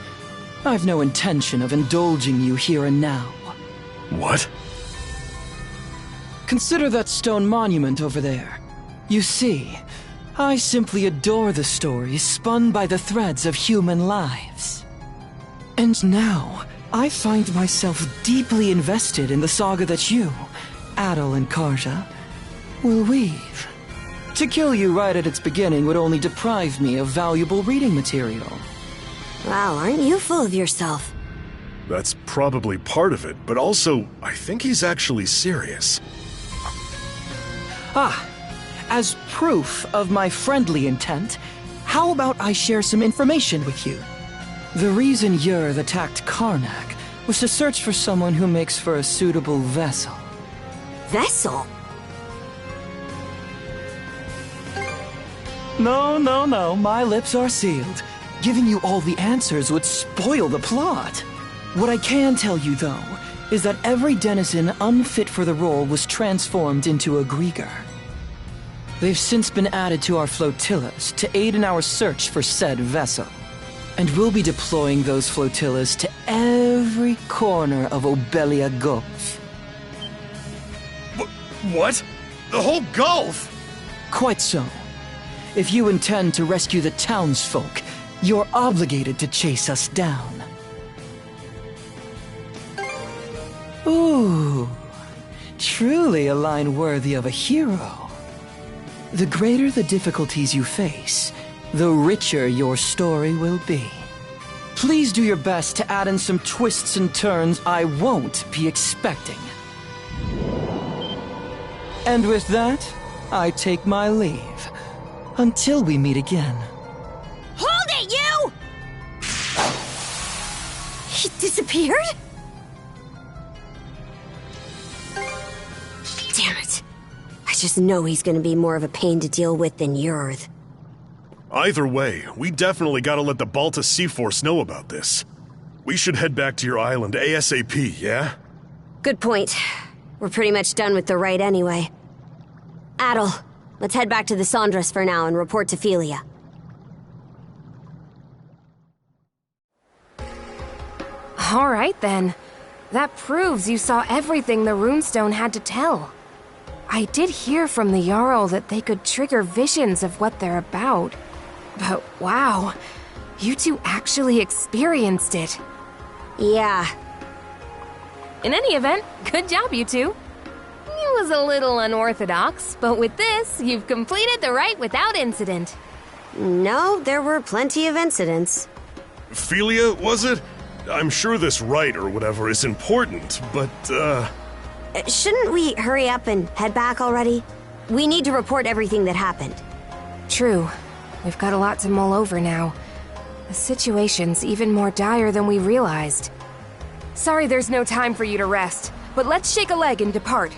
I've no intention of indulging you here and now. What? Consider that stone monument over there. You see, I simply adore the stories spun by the threads of human lives. And now, I find myself deeply invested in the saga that you, Adol and Karja, will weave. To kill you right at its beginning would only deprive me of valuable reading material. Wow, aren't you full of yourself? That's probably part of it, but also, I think he's actually serious. As proof of my friendly intent, how about I share some information with you? The reason Yurth attacked Karnak was to search for someone who makes for a suitable vessel. Vessel? No, my lips are sealed. Giving you all the answers would spoil the plot. What I can tell you, though, is that every denizen unfit for the role was transformed into a Grieger. They've since been added to our flotillas to aid in our search for said vessel. And we'll be deploying those flotillas to every corner of Obelia Gulf. What? The whole Gulf? Quite so. If you intend to rescue the townsfolk, you're obligated to chase us down. Ooh, truly a line worthy of a hero. The greater the difficulties you face, the richer your story will be. Please do your best to add in some twists and turns I won't be expecting. And with that, I take my leave. Until we meet again. Hold it, you! He disappeared? Damn it. I just know he's gonna be more of a pain to deal with than Yurth. Either way, we definitely gotta let the Balta Sea Force know about this. We should head back to your island ASAP, yeah? Good point. We're pretty much done with the rite anyway. Adol, let's head back to the Sandras for now and report to Philia. All right, then. That proves you saw everything the runestone had to tell. I did hear from the Jarl that they could trigger visions of what they're about. But wow, you two actually experienced it. Yeah. In any event, good job, you two. It was a little unorthodox, but with this, you've completed the rite without incident. No, there were plenty of incidents. Philia, was it? I'm sure this rite or whatever is important, but, Shouldn't we hurry up and head back already? We need to report everything that happened. True. We've got a lot to mull over now. The situation's even more dire than we realized. Sorry there's no time for you to rest, but let's shake a leg and depart.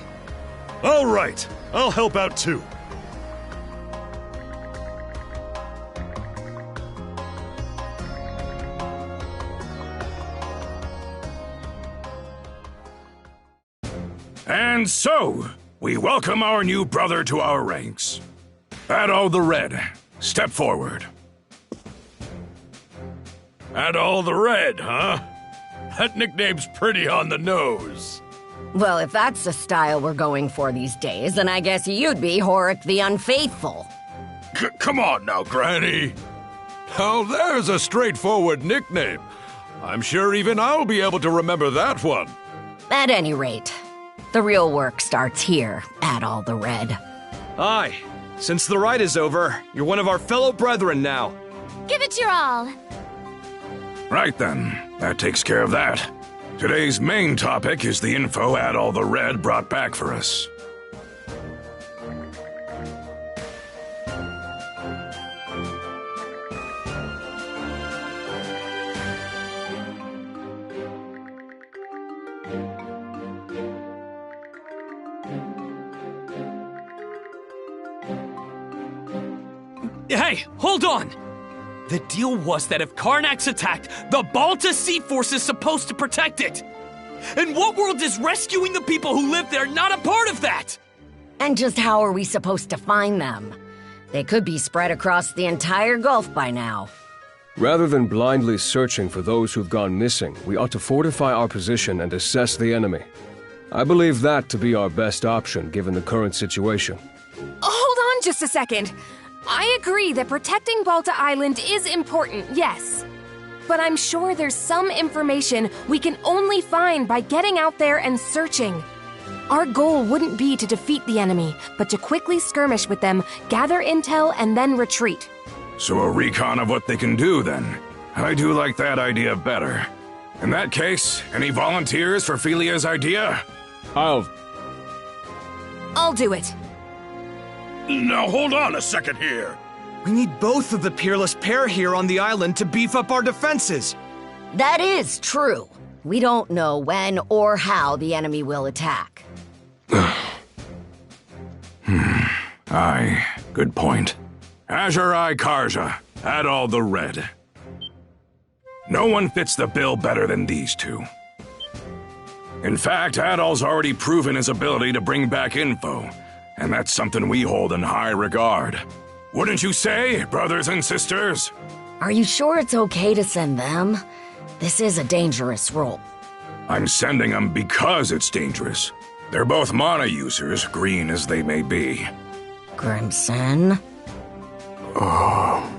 All right. I'll help out too. And so, we welcome our new brother to our ranks. Adol the Red, step forward. Adol the Red, huh? That nickname's pretty on the nose. Well, if that's the style we're going for these days, then I guess you'd be Horik the Unfaithful. Come on now, Granny. Now there's a straightforward nickname. I'm sure even I'll be able to remember that one. At any rate, the real work starts here, Adol the Red. Aye. Since the ride is over, you're one of our fellow brethren now. Give it your all. Right then, that takes care of that. Today's main topic is the info Adol the Red brought back for us. Hey, hold on! The deal was that if Karnak's attacked, the Balta Sea Force is supposed to protect it! And what world is rescuing the people who live there not a part of that? And just how are we supposed to find them? They could be spread across the entire Gulf by now. Rather than blindly searching for those who've gone missing, we ought to fortify our position and assess the enemy. I believe that to be our best option given the current situation. Hold on just a second. I agree that protecting Balta Island is important, yes. But I'm sure there's some information we can only find by getting out there and searching. Our goal wouldn't be to defeat the enemy, but to quickly skirmish with them, gather intel, and then retreat. So a recon of what they can do, then. I do like that idea better. In that case, any volunteers for Felia's idea? I'll do it. Now hold on a second here. We need both of the peerless pair here on the island to beef up our defenses. That is true. We don't know when or how the enemy will attack. Aye, good point. Azure-Eye Karja, Adol the Red. No one fits the bill better than these two. In fact, Adol's already proven his ability to bring back info, and that's something we hold in high regard. Wouldn't you say, brothers and sisters? Are you sure it's okay to send them? This is a dangerous role. I'm sending them because it's dangerous. They're both mana users, green as they may be. Crimson? Oh.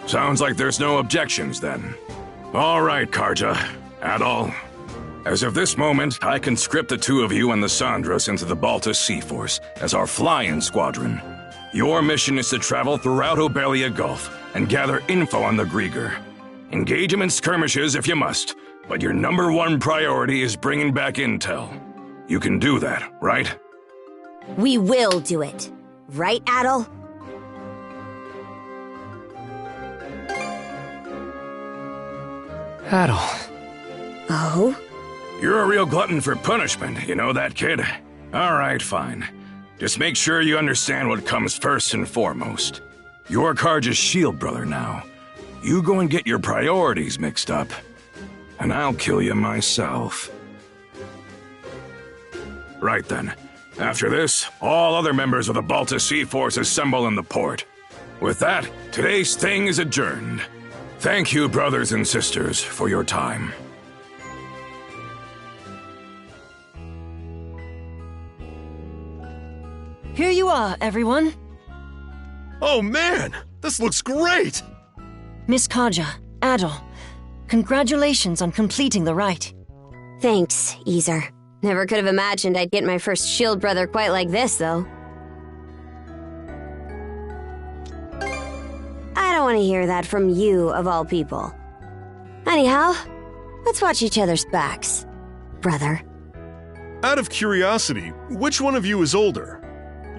Sounds like there's no objections, then. All right, Karja. Adol. As of this moment, I conscript the two of you and the Sandras into the Balta Sea Force as our fly-in squadron. Your mission is to travel throughout Obelia Gulf and gather info on the Grieger. Engage them in skirmishes if you must, but your number one priority is bringing back intel. You can do that, right? We will do it. Right, Adol? Adol. Oh? You're a real glutton for punishment, you know that, kid? All right, fine. Just make sure you understand what comes first and foremost. You're Karja's shield brother now. You go and get your priorities mixed up, and I'll kill you myself. Right then. After this, all other members of the Balta Sea Force assemble in the port. With that, today's thing is adjourned. Thank you, brothers and sisters, for your time. Here you are, everyone. Oh man, this looks great! Miss Karja, Adol, congratulations on completing the rite. Thanks, Easer. Never could have imagined I'd get my first shield brother quite like this, though. I don't want to hear that from you, of all people. Anyhow, let's watch each other's backs, brother. Out of curiosity, which one of you is older?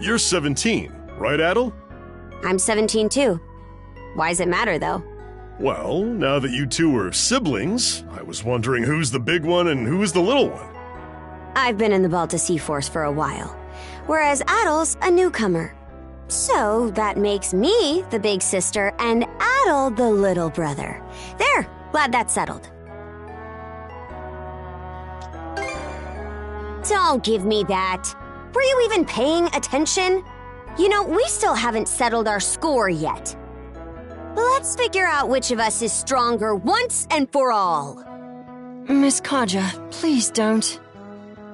You're 17, right, Adol? I'm 17 too. Why does it matter, though? Well, now that you two are siblings, I was wondering who's the big one and who's the little one. I've been in the Balta Sea Force for a while, whereas Adol's a newcomer. So that makes me the big sister and Adol the little brother. There, glad that's settled. Don't give me that. Were you even paying attention? You know, we still haven't settled our score yet. Let's figure out which of us is stronger once and for all. Miss Kaja, please don't.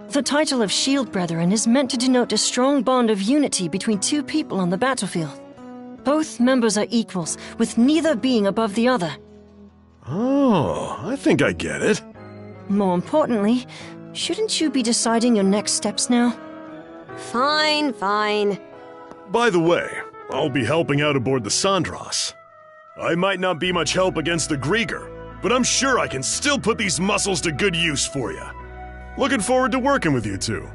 The title of Shield Brethren is meant to denote a strong bond of unity between two people on the battlefield. Both members are equals, with neither being above the other. Oh, I think I get it. More importantly, shouldn't you be deciding your next steps now? Fine, fine. By the way, I'll be helping out aboard the Sandras. I might not be much help against the Grieger, but I'm sure I can still put these muscles to good use for you. Looking forward to working with you two.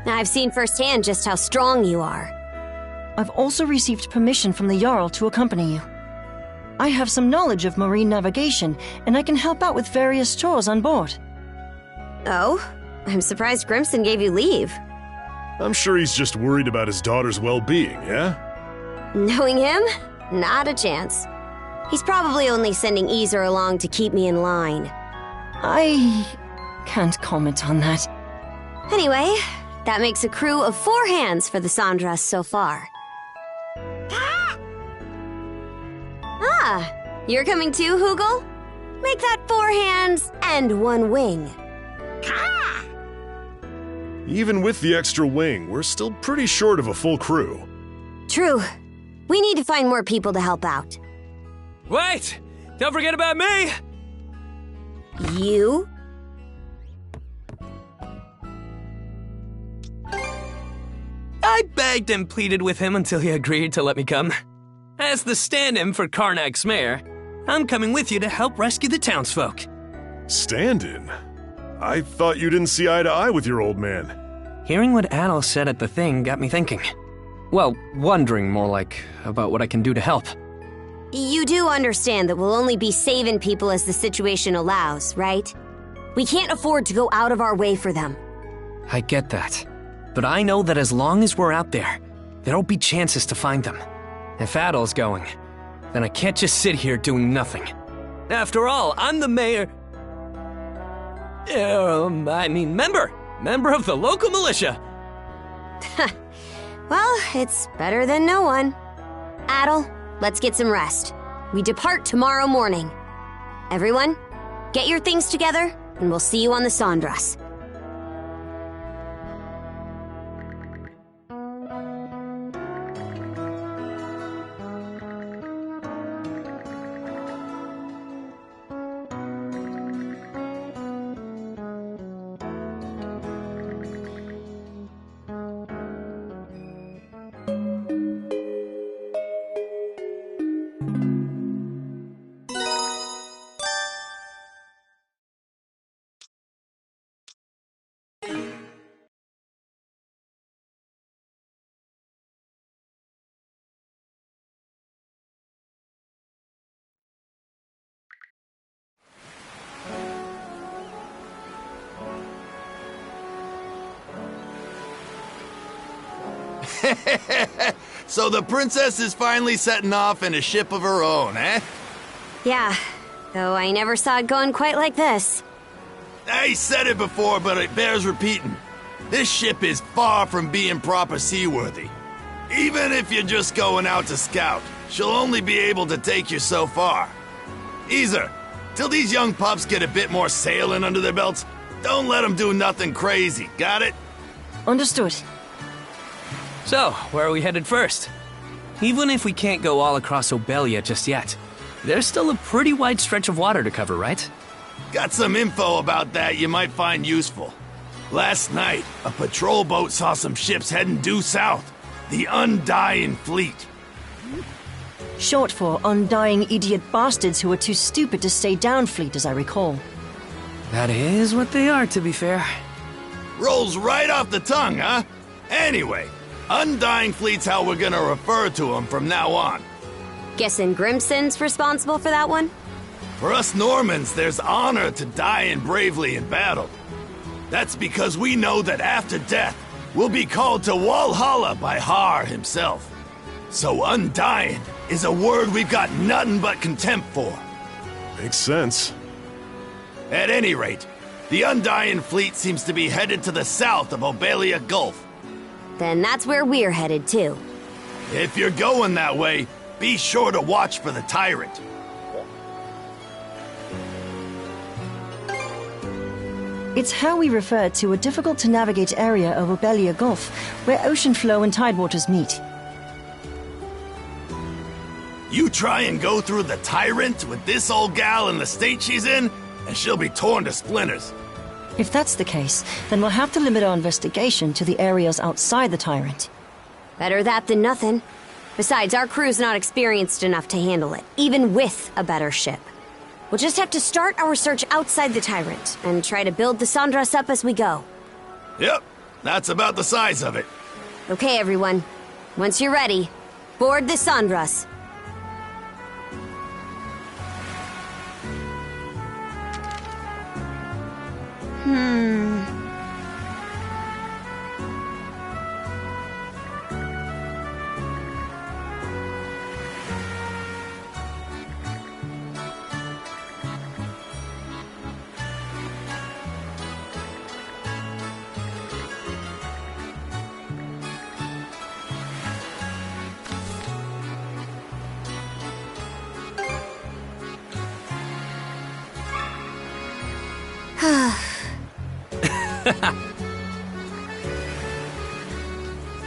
I've seen firsthand just how strong you are. I've also received permission from the Jarl to accompany you. I have some knowledge of marine navigation, and I can help out with various chores on board. Oh? I'm surprised Grimson gave you leave. I'm sure he's just worried about his daughter's well-being, yeah? Knowing him? Not a chance. He's probably only sending Easer along to keep me in line. I can't comment on that. Anyway, that makes a crew of 4 hands for the Sandras so far. Ah, you're coming too, Hoogle? Make that 4 hands and 1 wing. Even with the extra wing, we're still pretty short of a full crew. True. We need to find more people to help out. Wait! Don't forget about me! You? I begged and pleaded with him until he agreed to let me come. As the stand-in for Karnak's mayor, I'm coming with you to help rescue the townsfolk. Stand-in? I thought you didn't see eye to eye with your old man. Hearing what Adol said at the thing got me thinking. Well, wondering more like about what I can do to help. You do understand that we'll only be saving people as the situation allows, right? We can't afford to go out of our way for them. I get that. But I know that as long as we're out there, there'll be chances to find them. If Adol's going, then I can't just sit here doing nothing. After all, I'm the mayor... member of the local militia. Well, it's better than no one. Adol, let's get some rest. We depart tomorrow morning. Everyone, get your things together, and we'll see you on the Sandras. So the princess is finally setting off in a ship of her own, eh? Yeah, though I never saw it going quite like this. I said it before, but it bears repeating. This ship is far from being proper seaworthy. Even if you're just going out to scout, she'll only be able to take you so far. Easer, till these young pups get a bit more sailing under their belts, don't let them do nothing crazy, got it? Understood. So, where are we headed first? Even if we can't go all across Obelia just yet, there's still a pretty wide stretch of water to cover, right? Got some info about that you might find useful. Last night, a patrol boat saw some ships heading due south. The Undying Fleet. Short for undying idiot bastards who are too stupid to stay down fleet, as I recall. That is what they are, to be fair. Rolls right off the tongue, huh? Anyway, Undying Fleet's how we're gonna refer to them from now on. Guessing Grimson's responsible for that one? For us Normans, there's honor to dying bravely in battle. That's because we know that after death, we'll be called to Walhalla by Har himself. So undying is a word we've got nothing but contempt for. Makes sense. At any rate, the Undying Fleet seems to be headed to the south of Obelia Gulf. Then that's where we're headed too. If you're going that way, Be sure to watch for the tyrant. It's how we refer to a difficult-to-navigate area of Obelia Gulf, where ocean flow and tidewaters meet. You try and go through the tyrant with this old gal in the state she's in, and she'll be torn to splinters. If that's the case, then we'll have to limit our investigation to the areas outside the tyrant. Better that than nothing. Besides, our crew's not experienced enough to handle it, even with a better ship. We'll just have to start our search outside the tyrant, and try to build the Sandras up as we go. Yep, that's about the size of it. Okay, everyone. Once you're ready, board the Sandras.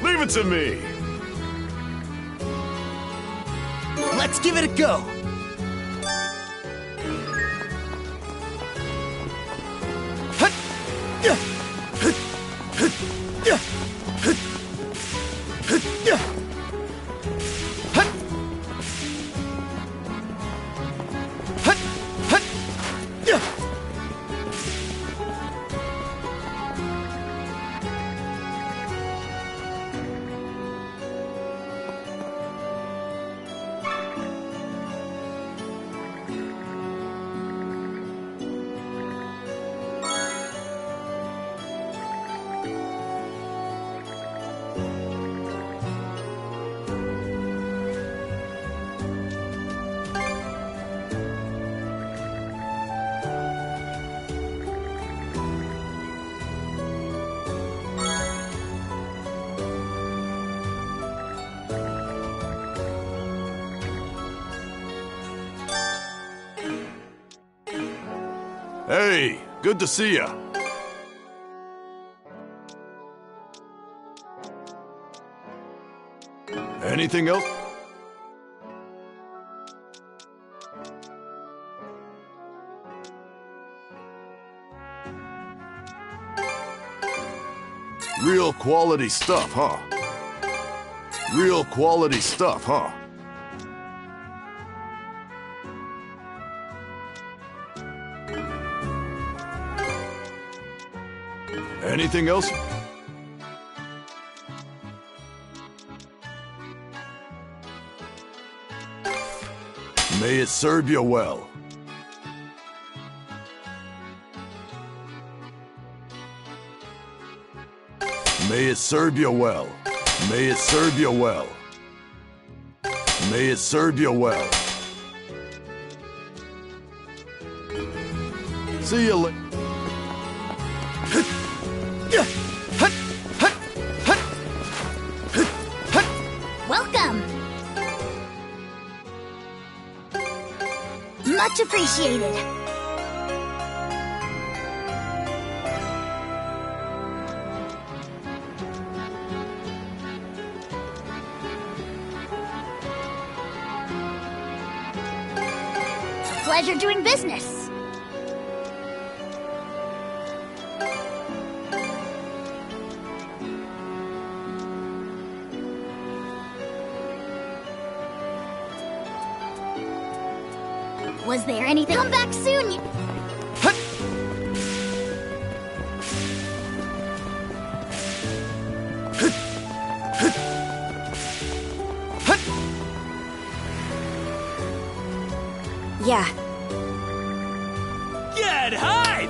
Leave it to me. Let's give it a go. Hey, good to see ya. Anything else? Real quality stuff, huh? Real quality stuff, huh? Anything else? May it serve you well. May it serve you well. May it serve you well. May it serve you well. See you later. Welcome! Much appreciated. Pleasure doing business. Was there anything? Come back soon! Yeah. Get hide!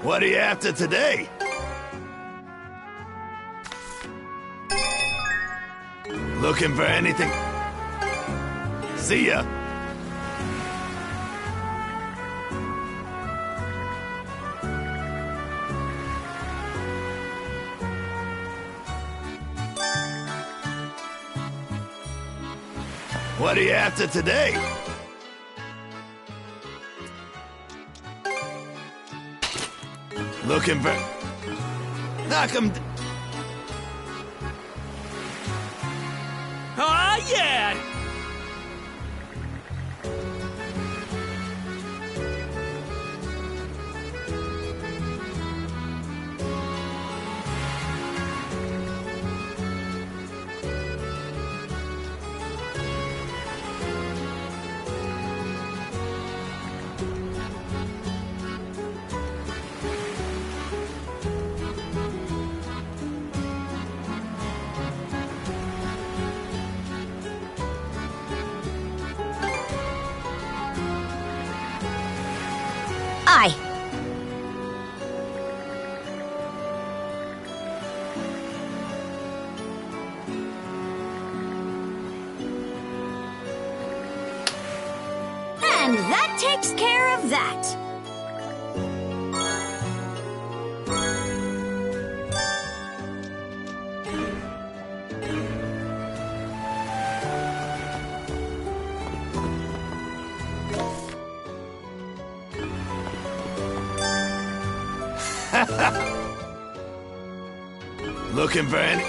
What are you after today? Looking for anything? See ya. What are you after today? Looking for... Knock him... Ah, yeah! Aye. And that takes care of that. Looking for any...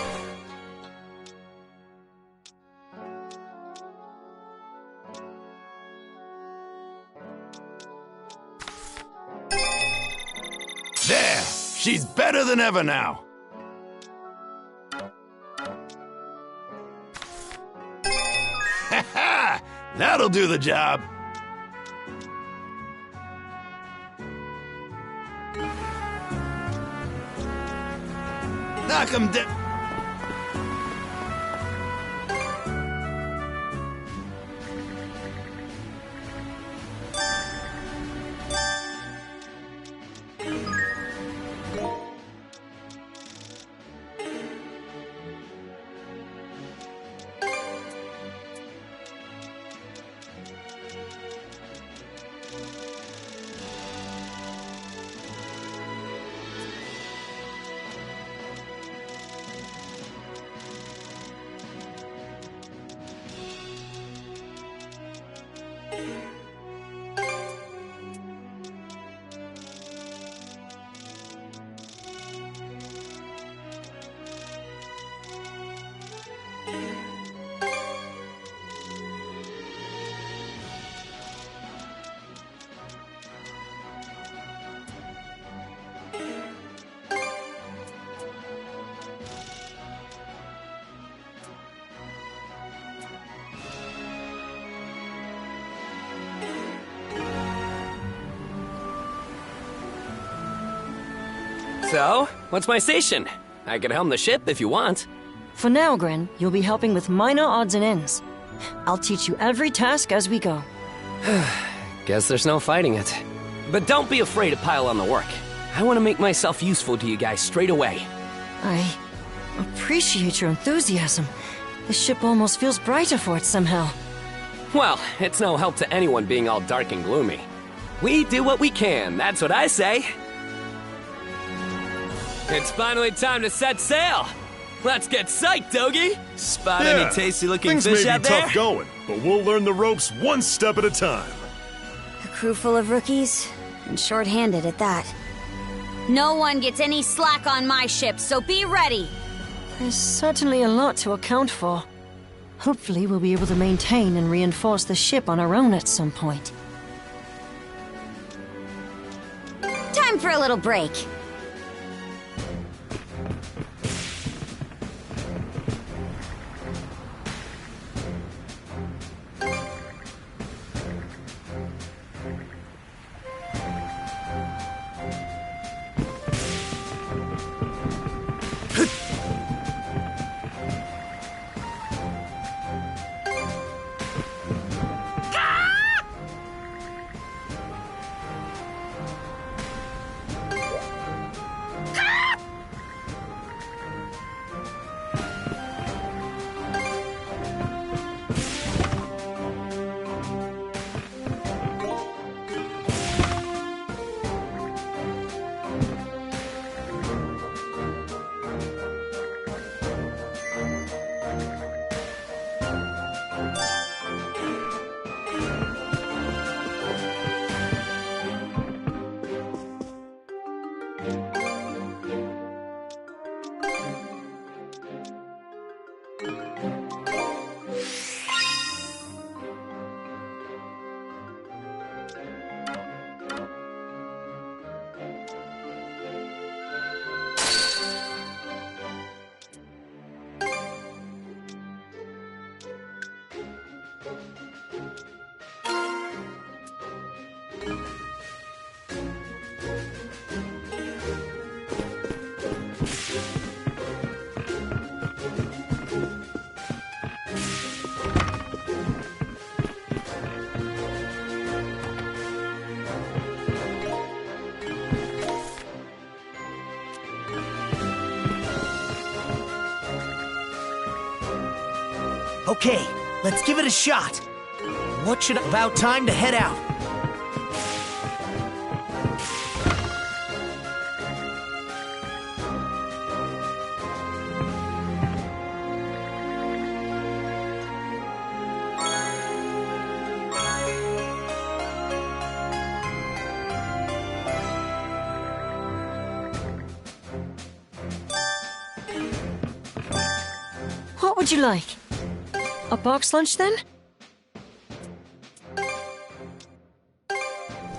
There! She's better than ever now! Ha ha! That'll do the job! Knock him down! So, what's my station? I can helm the ship if you want. For now, Gren, you'll be helping with minor odds and ends. I'll teach you every task as we go. Guess there's no fighting it. But don't be afraid to pile on the work. I want to make myself useful to you guys straight away. I appreciate your enthusiasm. The ship almost feels brighter for it somehow. Well, it's no help to anyone being all dark and gloomy. We do what we can, that's what I say. It's finally time to set sail. Let's get psyched, Dogie. Spot any tasty-looking fish out there? Things may be tough going, but we'll learn the ropes one step at a time. A crew full of rookies, and short-handed at that. No one gets any slack on my ship, so be ready. There's certainly a lot to account for. Hopefully we'll be able to maintain and reinforce the ship on our own at some point. Time for a little break. Okay, let's give it a shot. What should... About time to head out. What would you like? A box lunch, then?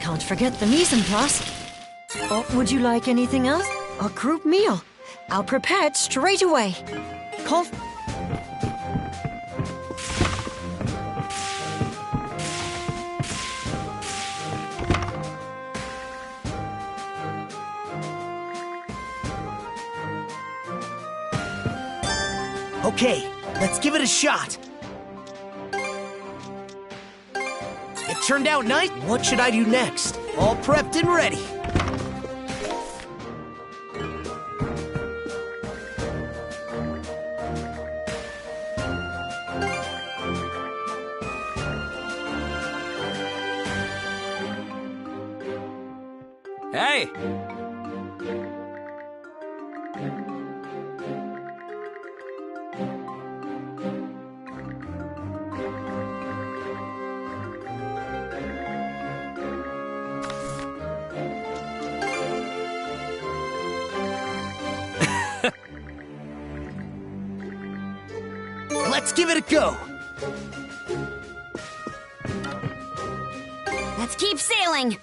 Can't forget the mise en place. Or would you like anything else? A group meal. I'll prepare it straight away. Okay, let's give it a shot. It turned out nice. What should I do next? All prepped and ready. Hey! Let's give it a go. Let's keep sailing.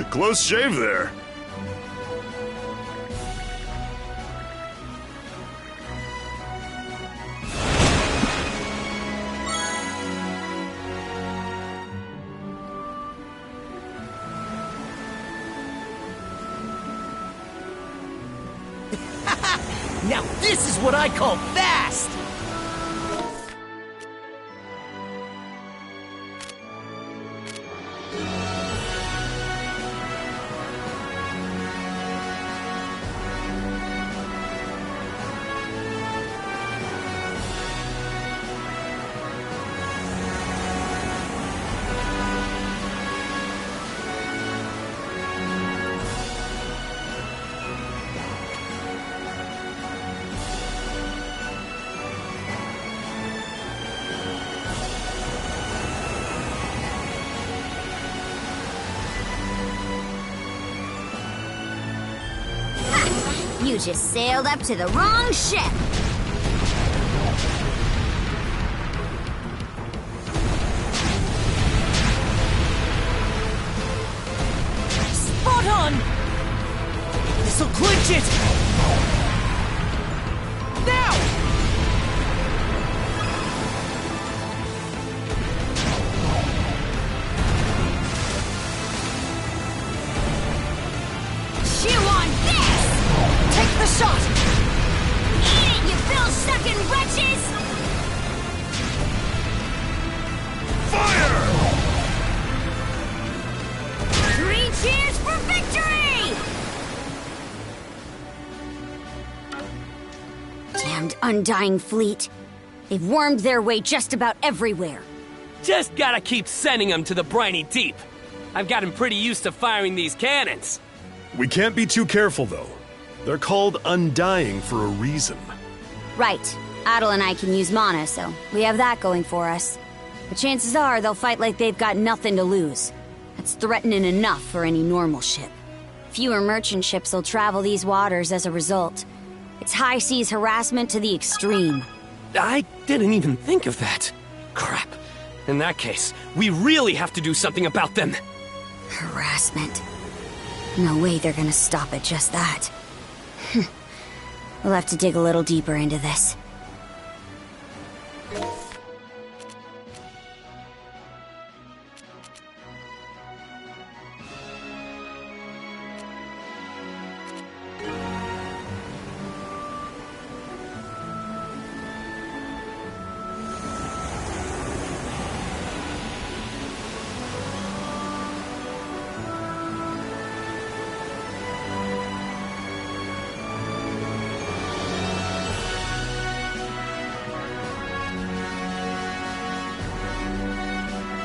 Close shave there. Now this is what I call fast! You just sailed up to the wrong ship. Spot on! This'll clinch it! Now! Chew on this! Take the shot! Eat it, you bill-sucking wretches! Fire! 3 cheers for victory! Damned undying fleet. They've wormed their way just about everywhere. Just gotta keep sending them to the briny deep. I've gotten pretty used to firing these cannons. We can't be too careful, though. They're called Undying for a reason. Right. Adel and I can use mana, so we have that going for us. But chances are they'll fight like they've got nothing to lose. That's threatening enough for any normal ship. Fewer merchant ships will travel these waters as a result. It's high seas harassment to the extreme. I didn't even think of that. Crap. In that case, we really have to do something about them. Harassment. No way they're gonna stop at just that. We'll have to dig a little deeper into this.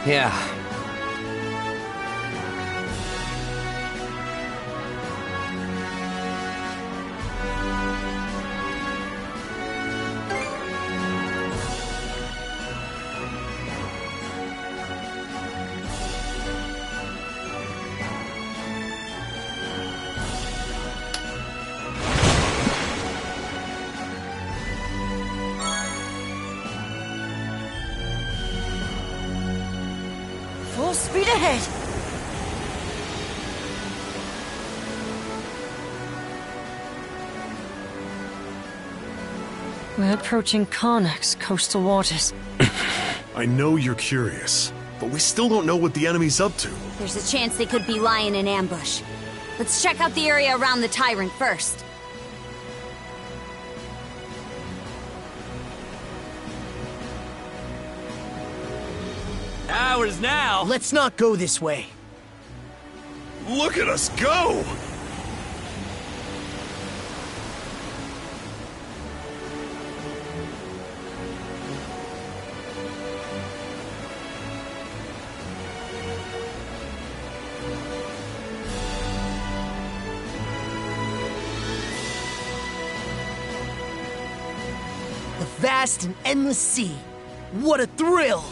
Yeah. Full speed ahead! We're approaching Karnak's coastal waters. I know you're curious, but we still don't know what the enemy's up to. There's a chance they could be lying in ambush. Let's check out the area around the Tyrant first. Ours now! Let's not go this way. Look at us go! The vast and endless sea. What a thrill!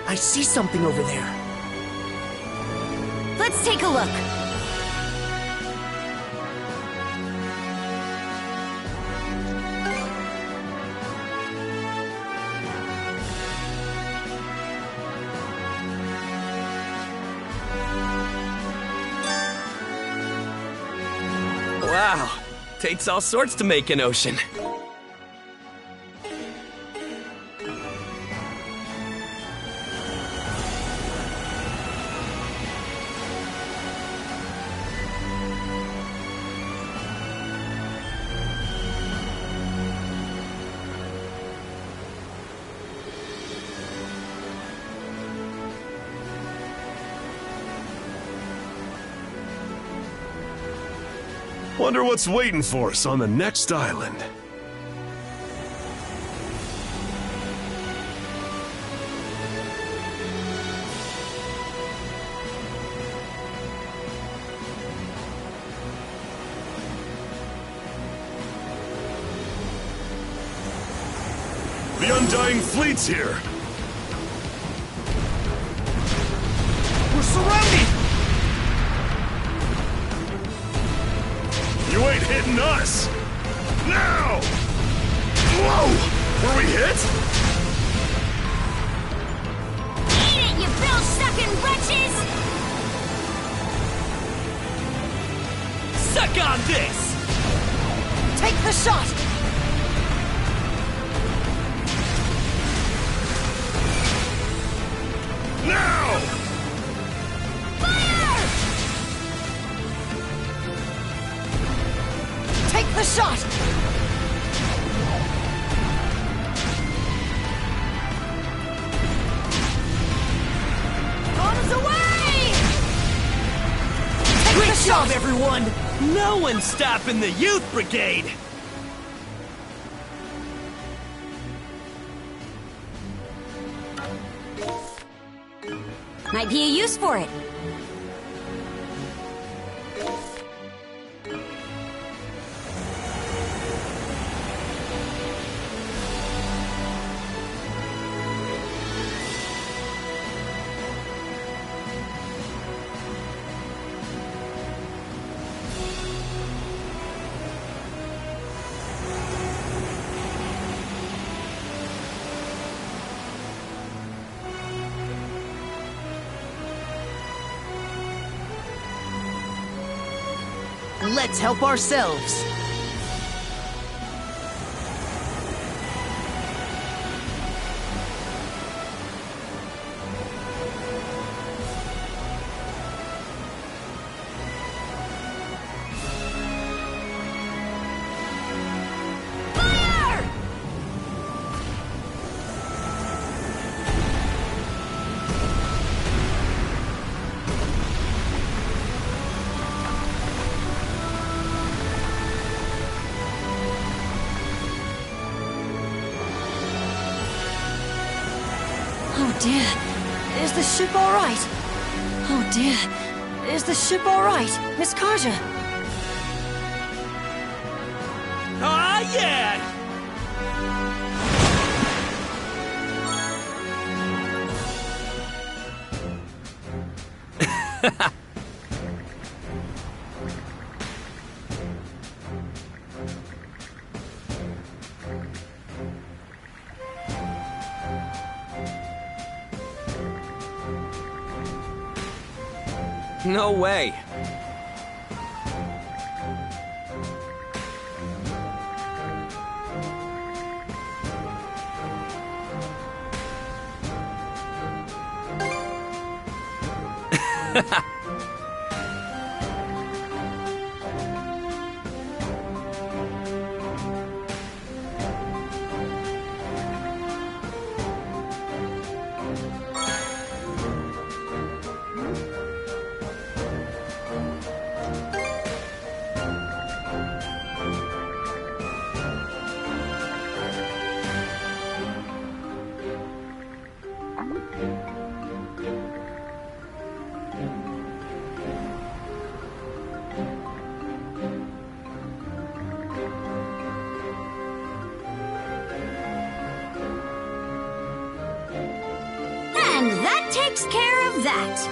I see something over there. Let's take a look. Wow. Takes all sorts to make an ocean. Wonder what's waiting for us on the next island. The Undying Fleet's here! We're surrounded! You ain't hitting us! Now! Whoa! Were we hit? Eat it, you bill-sucking wretches! Suck on this! Take the shot! Now! Fire! job, everyone! No one's stopping the youth brigade! Might be a use for it. Let's help ourselves. Oh dear, is the ship all right? Oh dear, is the ship all right, Miss Karja? Ah, yeah! No way. And that takes care of that.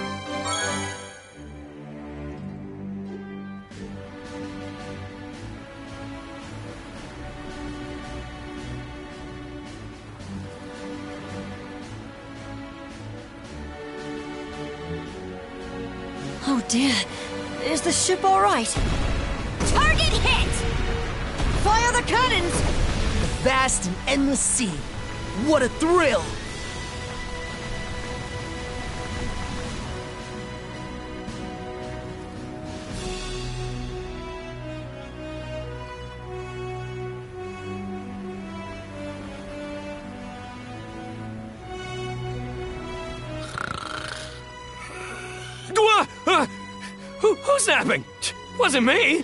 Oh dear, is the ship all right? Target hit! Fire the cannons! The vast and endless sea. What a thrill! Who's napping? Wasn't me.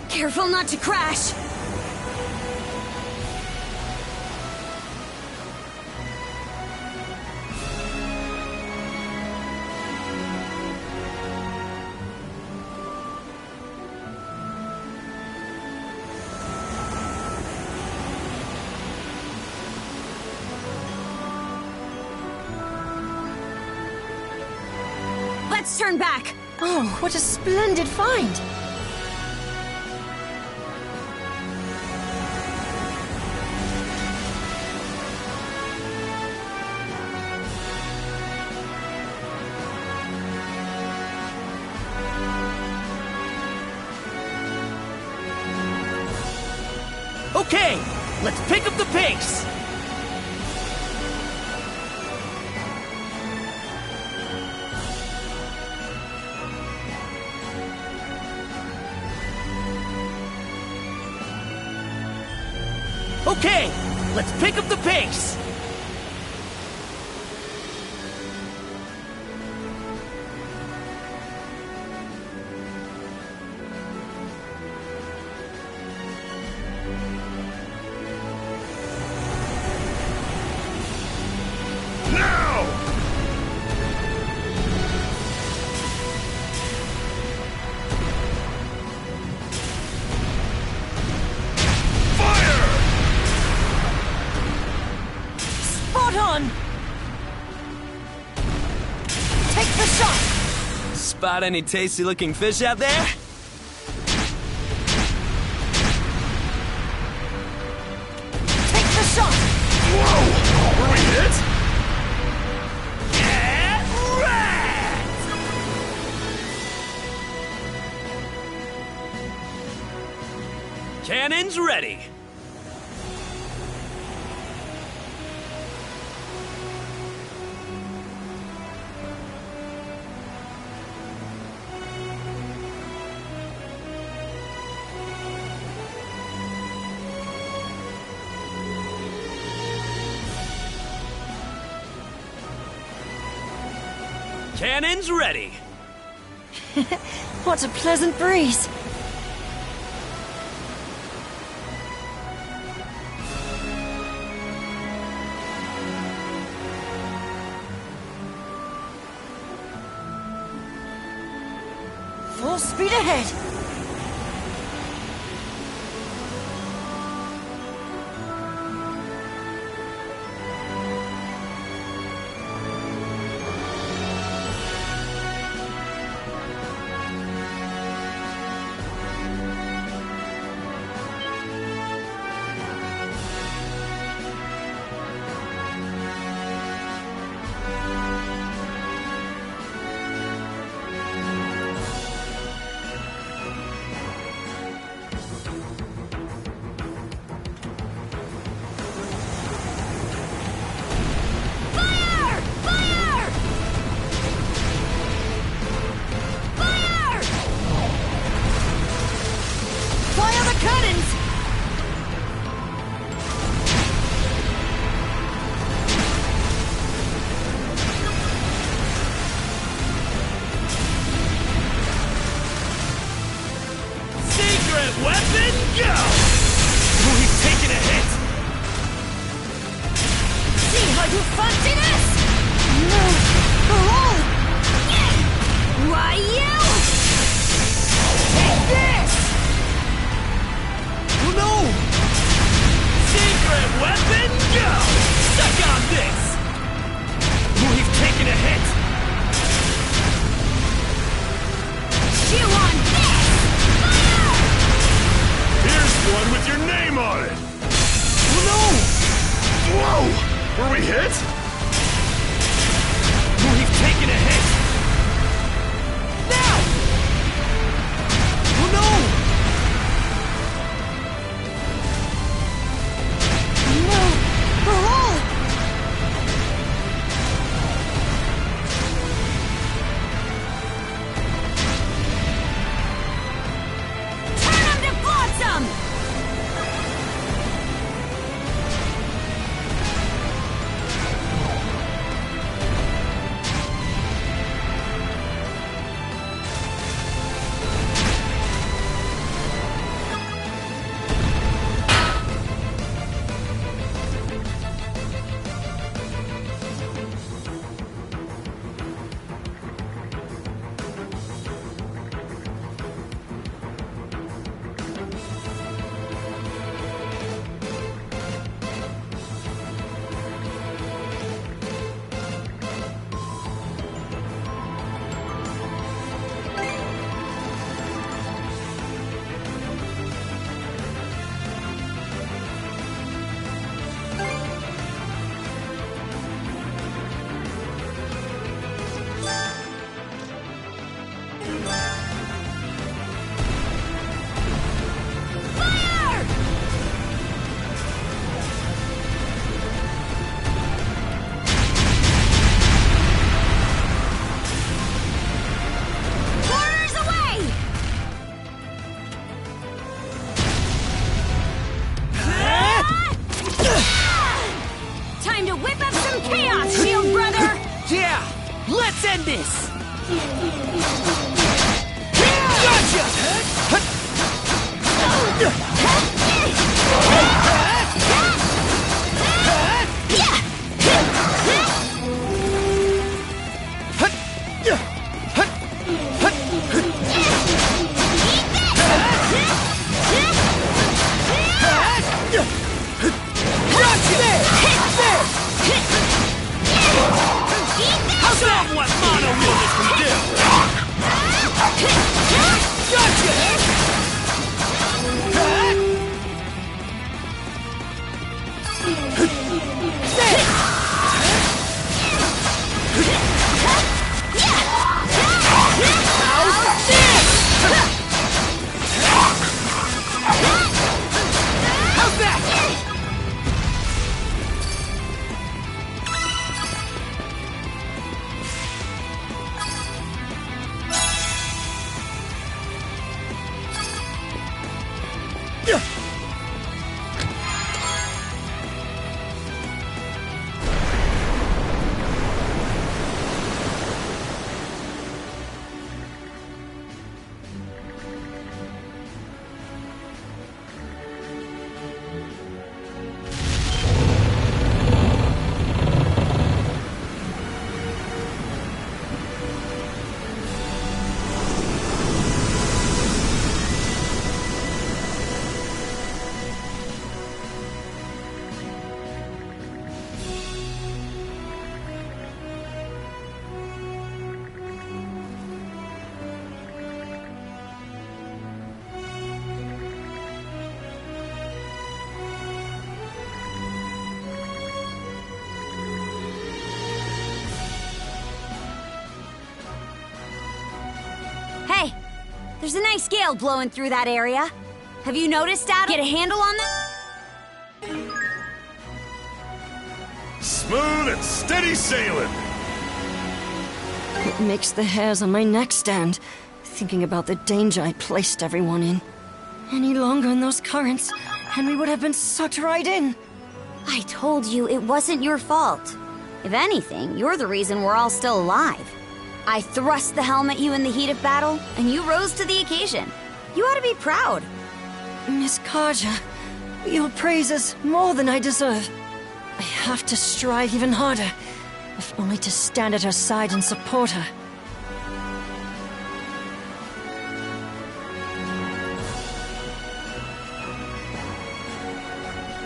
Careful not to crash. Let's turn back. Oh, what a splendid find! Okay, let's pick up the pace. Okay, let's pick up the pace. Spot any tasty-looking fish out there? Take the shot! Whoa! Were we hit? Get wrecked! Cannons ready! Cannons ready! What a pleasant breeze! Full speed ahead! Weapon, go! Oh, he's taking a hit! See how you fancy this? No! Why, you! Take this! Oh no! Secret weapon, go! Suck on this! Oh, he's taking a hit! Chew on this! Here's one with your name on it! Oh no! Whoa! Were we hit? Oh, he's taking a hit! Now! Oh no! No! Turn him to flotsam! Time to whip up some chaos, Shield Brother! Yeah! Let's end this! How's that what mono wielders can do? Hey, there's a nice gale blowing through that area. Have you noticed, Adam? Get a handle on that? Smooth and steady sailing. It makes the hairs on my neck stand, thinking about the danger I placed everyone in. Any longer in those currents, and we would have been sucked right in. I told you it wasn't your fault. If anything, you're the reason we're all still alive. I thrust the helm at you in the heat of battle, and you rose to the occasion. You ought to be proud. Miss Karja, your praise is more than I deserve. I have to strive even harder, if only to stand at her side and support her.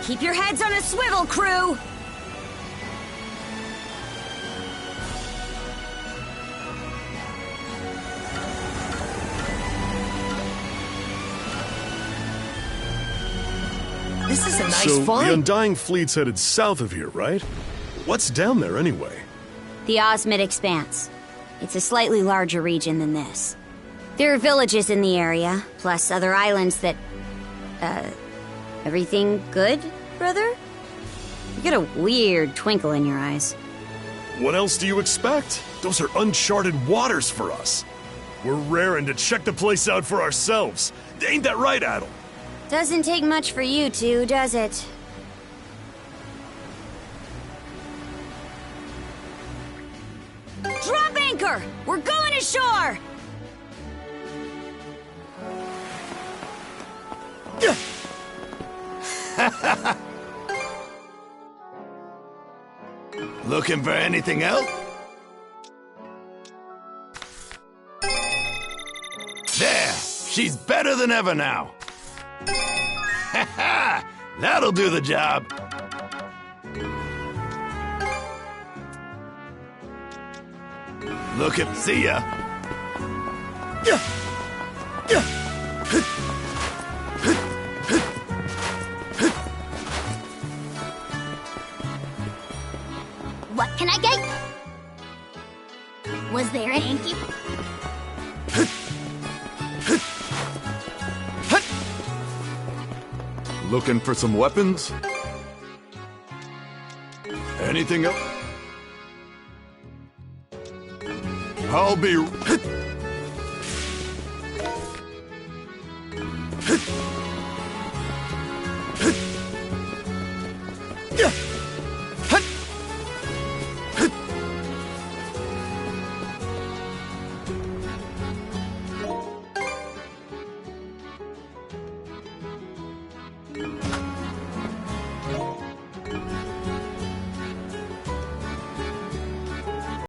Keep your heads on a swivel, crew! This is a nice So, find. the Undying Fleet's headed south of here, right? What's down there anyway? The Osmid Expanse. It's a slightly larger region than this. There are villages in the area, plus other islands that... everything good, brother? You get a weird twinkle in your eyes. What else do you expect? Those are uncharted waters for us. We're raring to check the place out for ourselves. Ain't that right, Adel? Doesn't take much for you two, does it? Drop anchor! We're going ashore! Looking for anything else? There! She's better than ever now! That'll do the job! Look at... See ya! What can I get? Was there an hanky? Looking for some weapons? Anything else? I'll be...